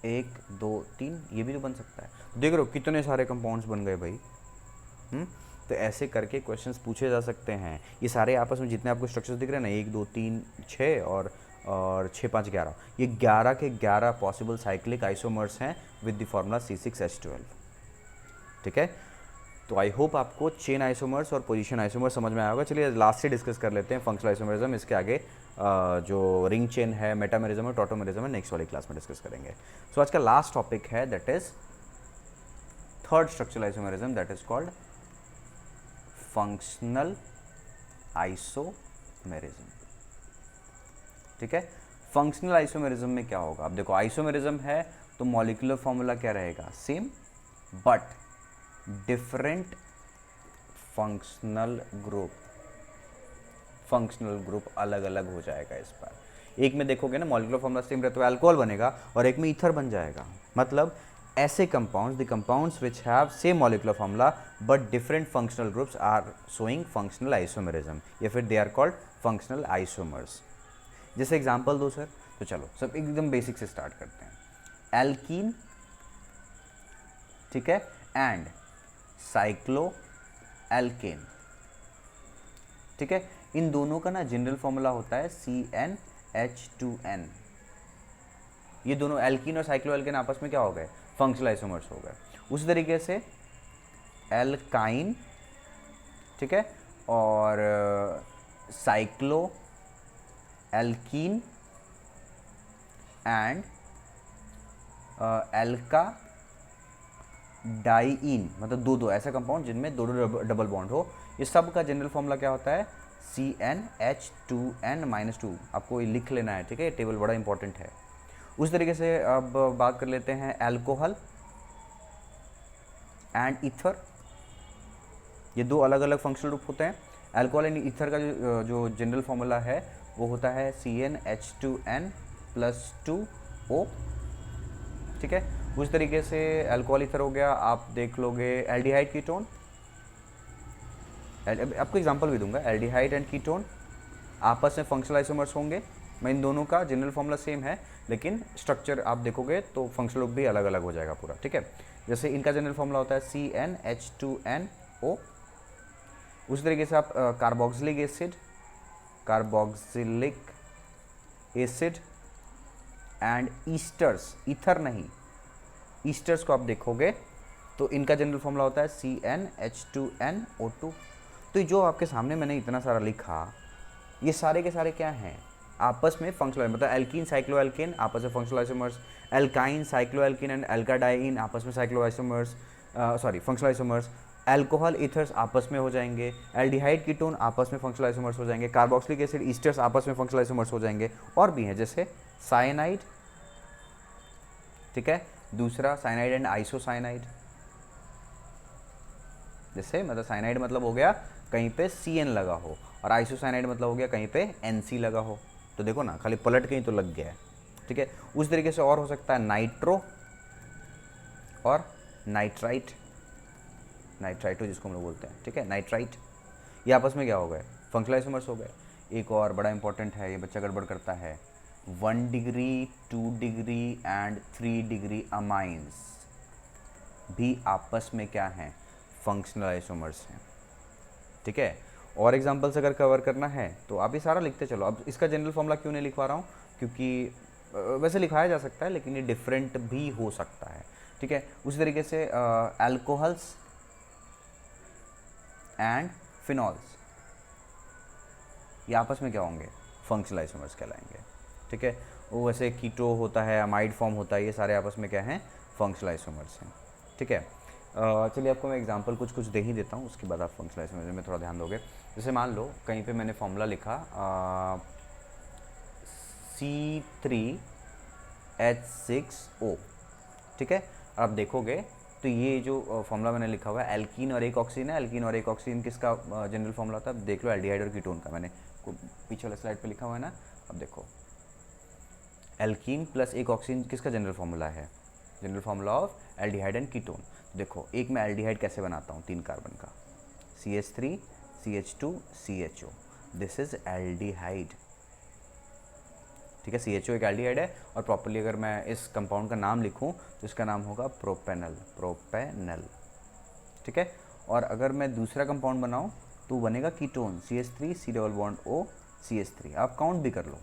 1 2 3, ये भी तो बन सकता है। देख रहे हो कितने सारे कंपाउंड्स बन गए भाई। तो ऐसे करके क्वेश्चंस पूछे जा सकते हैं। ये सारे आपस में जितने आपको स्ट्रक्चर्स दिख रहे हैं ना, 1 2 3 6 और 6 5 11, ये 11 के 11 पॉसिबल साइक्लिक आइसोमर्स हैं विद द फार्मूला C6H12, ठीक है। तो आई होप आपको चेन आइसोमर्स और पोजीशन आइसोमर्स समझ में आया होगा। चलिए लास्ट से डिस्कस कर लेते हैं फंक्शनल आइसोमरिज्म, इसके आगे जो रिंग चेन है, मेटामेरिज्म और टॉटोमेरिज्म है, नेक्स्ट वाली क्लास में डिस्कस करेंगे। सो आज का लास्ट टॉपिक है, that is third structural isomerism, that is called functional isomerism, ठीक है। फंक्शनल आइसोमेरिज्म में क्या होगा, अब देखो आइसोमेरिज्म है तो मॉलिक्यूलर फॉर्मूला क्या रहेगा, same, but different functional group अलग अलग हो जाएगा इस बार। एक में देखोगे ना मॉलिक्यूलर फॉर्मूला सेम रहता है तो अल्कोहल बनेगा और एक में ईथर बन जाएगा, मतलब ऐसे compounds, the compounds which have same molecular formula but different functional groups are showing functional isomerism, या फिर they are called functional isomers. जैसे एग्जांपल दो सर, तो चलो सब एकदम बेसिक से स्टार्ट करते हैं। एल्कीन, ठीक है, एंड साइक्लो एल्केन, ठीक है। इन दोनों का ना जनरल फॉर्मूला होता है CnH2n। ये दोनों एल्कीन और साइक्लो एल्केन आपस में क्या हो गए, फंक्शनल आइसोमर्स हो गए। उसी तरीके से एल्काइन, ठीक है, और साइक्लो एल्कीन एंड एल्का डाइइन, मतलब दो ऐसा कंपाउंड जिनमें दो डबल बॉन्ड हो, ये सब का जनरल फॉर्मूला क्या होता है, CnH2n-2। आपको ये लिख लेना है, ठीक है, ये टेबल बड़ा इंपॉर्टेंट है। उस तरीके से अब बात कर लेते हैं अल्कोहल एंड ईथर, ये दो अलग अलग फंक्शनल ग्रुप होते हैं। अल्कोहल एंड ईथर का जो जनरल फॉर्मूला है वो होता है CnH2n+2O, ठीक है। उस तरीके से अल्कोहल ईथर हो गया। आप देख लोगे एल्डिहाइड कीटोन, आपको एग्जांपल भी दूंगा, एल्डिहाइड एंड कीटोन आपस में फंक्शनल आइसोमर्स होंगे। मैं इन दोनों का जनरल फॉर्मूला सेम है, लेकिन स्ट्रक्चर आप देखोगे तो फंक्शनल ग्रुप भी अलग अलग हो जाएगा पूरा, ठीक है। जैसे इनका जनरल फॉर्मूला होता है CnH2nO। उसी तरीके से आप carboxylic acid and esters, ether नहीं, ईस्टर्स को आप देखोगे तो इनका जनरल फॉर्मूला होता है CnH2nO2। तो जो आपके सामने मैंने इतना सारा लिखा, ये सारे के सारे क्या हैं, आपस में फंक्शनल, मतलब एल्कीन साइक्लो एल्केन आपस में functional isomers, alkyne cycloalkane and alkadiene आपस में cyclo isomers, functional isomers. Alcohol ethers आपस में हो जाएंगे, एल्डिहाइड कीटोन आपस में फंक्शनल आइसोमर्स हो जाएंगे, कार्बोक्सिलिक एसिड ईस्टर्स आपस में फंक्शनल आइसोमर्स हो जाएंगे। और भी हैं जैसे साइनाइड, ठीक है, दूसरा साइनाइड एंड आइसोसाइनाइड, जैसे मतलब साइनाइड मतलब हो गया कहीं पे Cn लगा हो और आइसोसाइनाइड मतलब हो गया कहीं पे Nc लगा हो। तो देखो ना, खाली पलट कहीं तो लग गया है, ठीक है। उस तरीके से और हो सकता है नाइट्रो और नाइट्राइट, नाइट्राइटो जिसको हम लोग बोलते हैं, ठीक है, नाइट्राइट। ये आपस में क्या हो गए, फंक्शनल आइसोमर्स हो गए। एक और बड़ा इंपॉर्टेंट है, ये बच्चा गड़बड़ करता है, 1 degree 2 degree and 3 degree amines भी आपस में क्या हैं, फंक्शनल आइसोमर्स हैं, ठीक है। और एग्जांपल्स अगर कवर करना है तो आप ये सारा लिखते चलो। अब इसका जनरल फॉर्मूला क्यों नहीं लिखवा रहा हूँ, क्योंकि वैसे लिखाया जा सकता है लेकिन ये डिफरेंट भी हो सकता है, ठीक है। उसी तरीके से अल्कोहल्स एंड फिनॉल्स, ये आपस में क्या होंगे, फंक्शनल आइसोमर्स कहलाएंगे। ठीक है, वो वैसे कीटो होता है, अमाइड फॉर्म होता है, ये सारे आपस में क्या हैं, फंक्शनल आइसोमर्स हैं। ठीक है, चलिए आपको मैं एग्जांपल कुछ कुछ दे ही देता हूँ, उसके बाद आप फंक्शनल आइसोमर्स में थोड़ा ध्यान दोगे। जैसे मान लो कहीं पे मैंने फॉर्मूला लिखा C3H6O। ठीक है, आप देखोगे तो ये जो फॉर्मूला मैंने लिखा हुआ है, एल्कीन और एक ऑक्सीजन है। एल्कीन और एक ऑक्सीजन किसका जनरल फॉर्मूला होता है, देख लो, एल्डिहाइड और कीटोन का। मैंने पीछे वाले स्लाइड पे लिखा हुआ है ना, अब देखो, एल्कीन प्लस एक ऑक्सीजन किसका जनरल फॉर्मूला है, general formula of aldehyde and ketone. देखो, एक मैं एल्डिहाइड कैसे बनाता हूँ, 3 कार्बन का, CH3 CH2 CHO, this is aldehyde. ठीक है, CHO एक एल्डिहाइड है, और प्रॉपर्ली अगर मैं इस कंपाउंड का नाम लिखूं तो इसका नाम होगा प्रोपेनल, प्रोपेनल। ठीक है, और अगर मैं दूसरा कंपाउंड बनाऊं तो बनेगा ketone, CH3 C double bond O CH3। आप काउंट भी कर लो,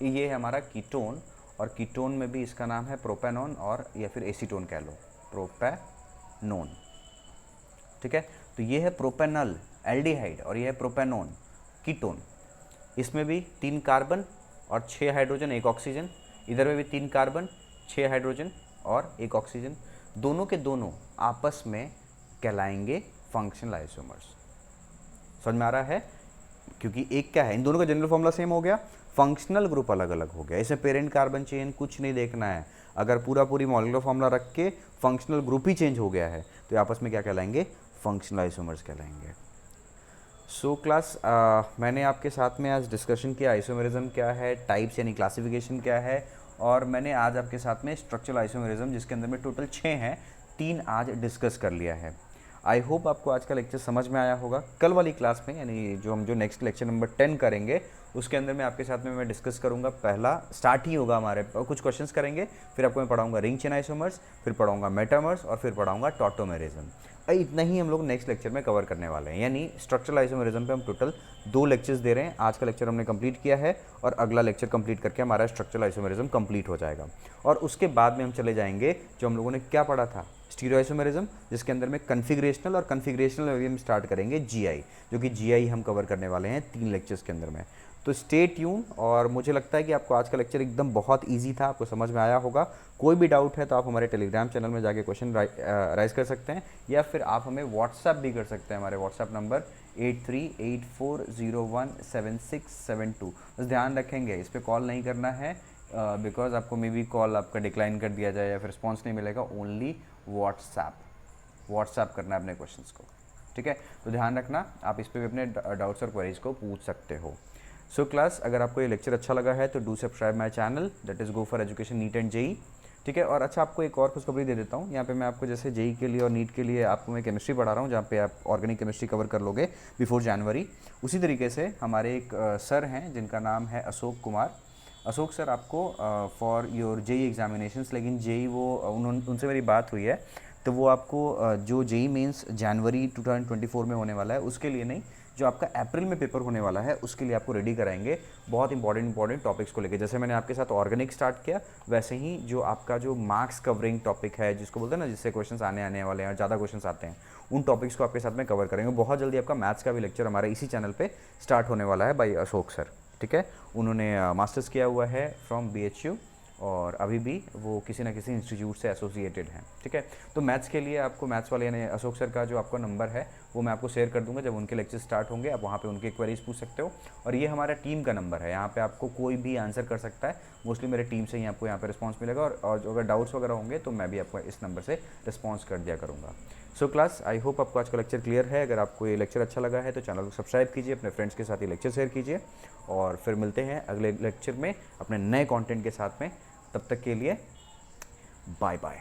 ये है हमारा कीटोन, और कीटोन में भी इसका नाम है प्रोपेनॉन, और या फिर एसीटोन कह लो, प्रोपेनोन। ठीक है, तो ये है प्रोपेनल एल्डिहाइड, और ये है प्रोपेनोन कीटोन। इसमें भी 3 कार्बन और 6 हाइड्रोजन, 1 ऑक्सीजन। इधर में भी 3 कार्बन, 6 हाइड्रोजन और 1 ऑक्सीजन। दोनों के दोनों आपस में कहलाएंगे फंक्शनल आइसोमर्स। समझ में आ रहा है, क्योंकि एक क्या है, इन दोनों का जनरल फॉर्मूला सेम हो गया, फंक्शनल ग्रुप अलग अलग हो गया। इसमें पेरेंट कार्बन चेन कुछ नहीं देखना है, अगर पूरी मॉलिक्यूलर फॉर्मूला रख के फंक्शनल ग्रुप ही चेंज हो गया है तो आपस में क्या कहलाएंगे, फंक्शनल आइसोमर्स कहलाएंगे। सो क्लास, मैंने आपके साथ में आज डिस्कशन किया आइसोमेरिज्म क्या है, टाइप्स यानी क्लासिफिकेशन क्या है, और मैंने आज आपके साथ में स्ट्रक्चरल आइसोमेरिज्म, जिसके अंदर में टोटल 6 हैं, 3 आज डिस्कस कर लिया है। आई होप आपको आज का लेक्चर समझ में आया होगा। कल वाली क्लास में, यानी जो नेक्स्ट लेक्चर नंबर 10 करेंगे, उसके अंदर में आपके साथ में मैं डिस्कस करूंगा, पहला स्टार्ट ही होगा हमारे, कुछ क्वेश्चंस करेंगे, फिर आपको मैं पढ़ाऊंगा रिंग चेन आइसोमर्स, फिर पढ़ाऊंगा मेटामर्स, और फिर पढ़ाऊंगा टॉटोमेरिज्म। इतना ही हम लोग नेक्स्ट लेक्चर में कवर करने वाले हैं, यानी स्ट्रक्चरल आइसोमेरिज्म पे हम टोटल 2 लेक्चर्स दे रहे हैं। आज का लेक्चर हमने कंप्लीट किया है, और अगला लेक्चर कंप्लीट करके हमारा स्ट्रक्चरल आइसोमेरिज्म कंप्लीट हो जाएगा। और उसके बाद में हम चले जाएंगे, जो हम लोगों ने क्या पढ़ा था, स्टीरियोआइसोमेरिज्म, जिसके अंदर में कन्फिग्रेशनल, और कन्फिग्रेशनल में भी हम स्टार्ट करेंगे GI, जो कि GI हम कवर करने वाले हैं 3 लेक्चर्स के अंदर में। तो स्टे ट्यून, और मुझे लगता है कि आपको आज का लेक्चर एकदम बहुत इजी था, आपको समझ में आया होगा। कोई भी डाउट है तो आप हमारे टेलीग्राम चैनल में जाके क्वेश्चन राइज कर सकते हैं, या फिर आप हमें व्हाट्सएप भी कर सकते हैं। हमारे व्हाट्सएप नंबर 8384017672। बस ध्यान रखेंगे, इस पर कॉल नहीं करना है, बिकॉज आपको मे बी कॉल आपका डिक्लाइन कर दिया जाए या फिर रिस्पॉन्स नहीं मिलेगा। ओनली व्हाट्सएप करना है अपने क्वेश्चंस को। ठीक है, तो ध्यान रखना, आप इस पर भी अपने डाउट्स और क्वेरीज को पूछ सकते हो। सो क्लास, अगर आपको ये लेक्चर अच्छा लगा है तो do subscribe my channel, that is go for education NEET and JEE. ठीक है, और अच्छा, आपको एक और खुशखबरी दे देता हूँ। यहाँ पे मैं आपको जैसे जेई के लिए और नीट के लिए आपको मैं केमिस्ट्री पढ़ा रहा हूँ, जहाँ पे आप ऑर्गेनिक केमिस्ट्री कवर कर लोगे बिफोर जनवरी। उसी तरीके से हमारे एक सर हैं जिनका नाम है अशोक कुमार। अशोक सर आपको फॉर योर जेई एग्जामिनेशंस, लेकिन जेई वो उनसे मेरी बात हुई है, तो वो आपको जो जेई मेंस जनवरी 2024 में होने वाला है उसके लिए नहीं, जो आपका अप्रैल में पेपर होने वाला है उसके लिए आपको रेडी कराएंगे, बहुत इंपॉर्टेंट टॉपिक्स को लेकर। जैसे मैंने आपके साथ ऑर्गेनिक स्टार्ट किया, वैसे ही जो आपका जो मार्क्स कवरिंग टॉपिक है, जिसको बोलते हैं ना, जिससे क्वेश्चंस आने वाले हैं और ज़्यादा क्वेश्चंस आते हैं, उन टॉपिक्स को आपके साथ में कवर करेंगे। बहुत जल्दी आपका मैथ्स का भी लेक्चर हमारे इसी चैनल पर स्टार्ट होने वाला है बाई अशोक सर। ठीक है, उन्होंने मास्टर्स किया हुआ है फ्रॉम BHU, और अभी भी वो किसी ना किसी इंस्टीट्यूट से एसोसिएटेड हैं। ठीक है, तो मैथ्स के लिए आपको मैथ्स वाले यानी अशोक सर का जो आपका नंबर है वो मैं आपको शेयर कर दूंगा, जब उनके लेक्चर स्टार्ट होंगे आप वहाँ पे उनके क्वेरीज पूछ सकते हो। और ये हमारा टीम का नंबर है, यहाँ पे आपको कोई भी आंसर कर सकता है, मोस्टली मेरे टीम से ही आपको यहाँ पे रिस्पॉन्स मिलेगा, और जो अगर डाउट्स वगैरह होंगे तो मैं भी आपको इस नंबर से रिस्पॉन्स कर दिया करूँगा। सो क्लास, आई होप आपको आज का लेक्चर क्लियर है। अगर आपको ये लेक्चर अच्छा लगा है तो चैनल को सब्सक्राइब कीजिए, अपने फ्रेंड्स के साथ ये लेक्चर शेयर कीजिए, और फिर मिलते हैं अगले लेक्चर में अपने नए कंटेंट के साथ में। तब तक के लिए बाय बाय।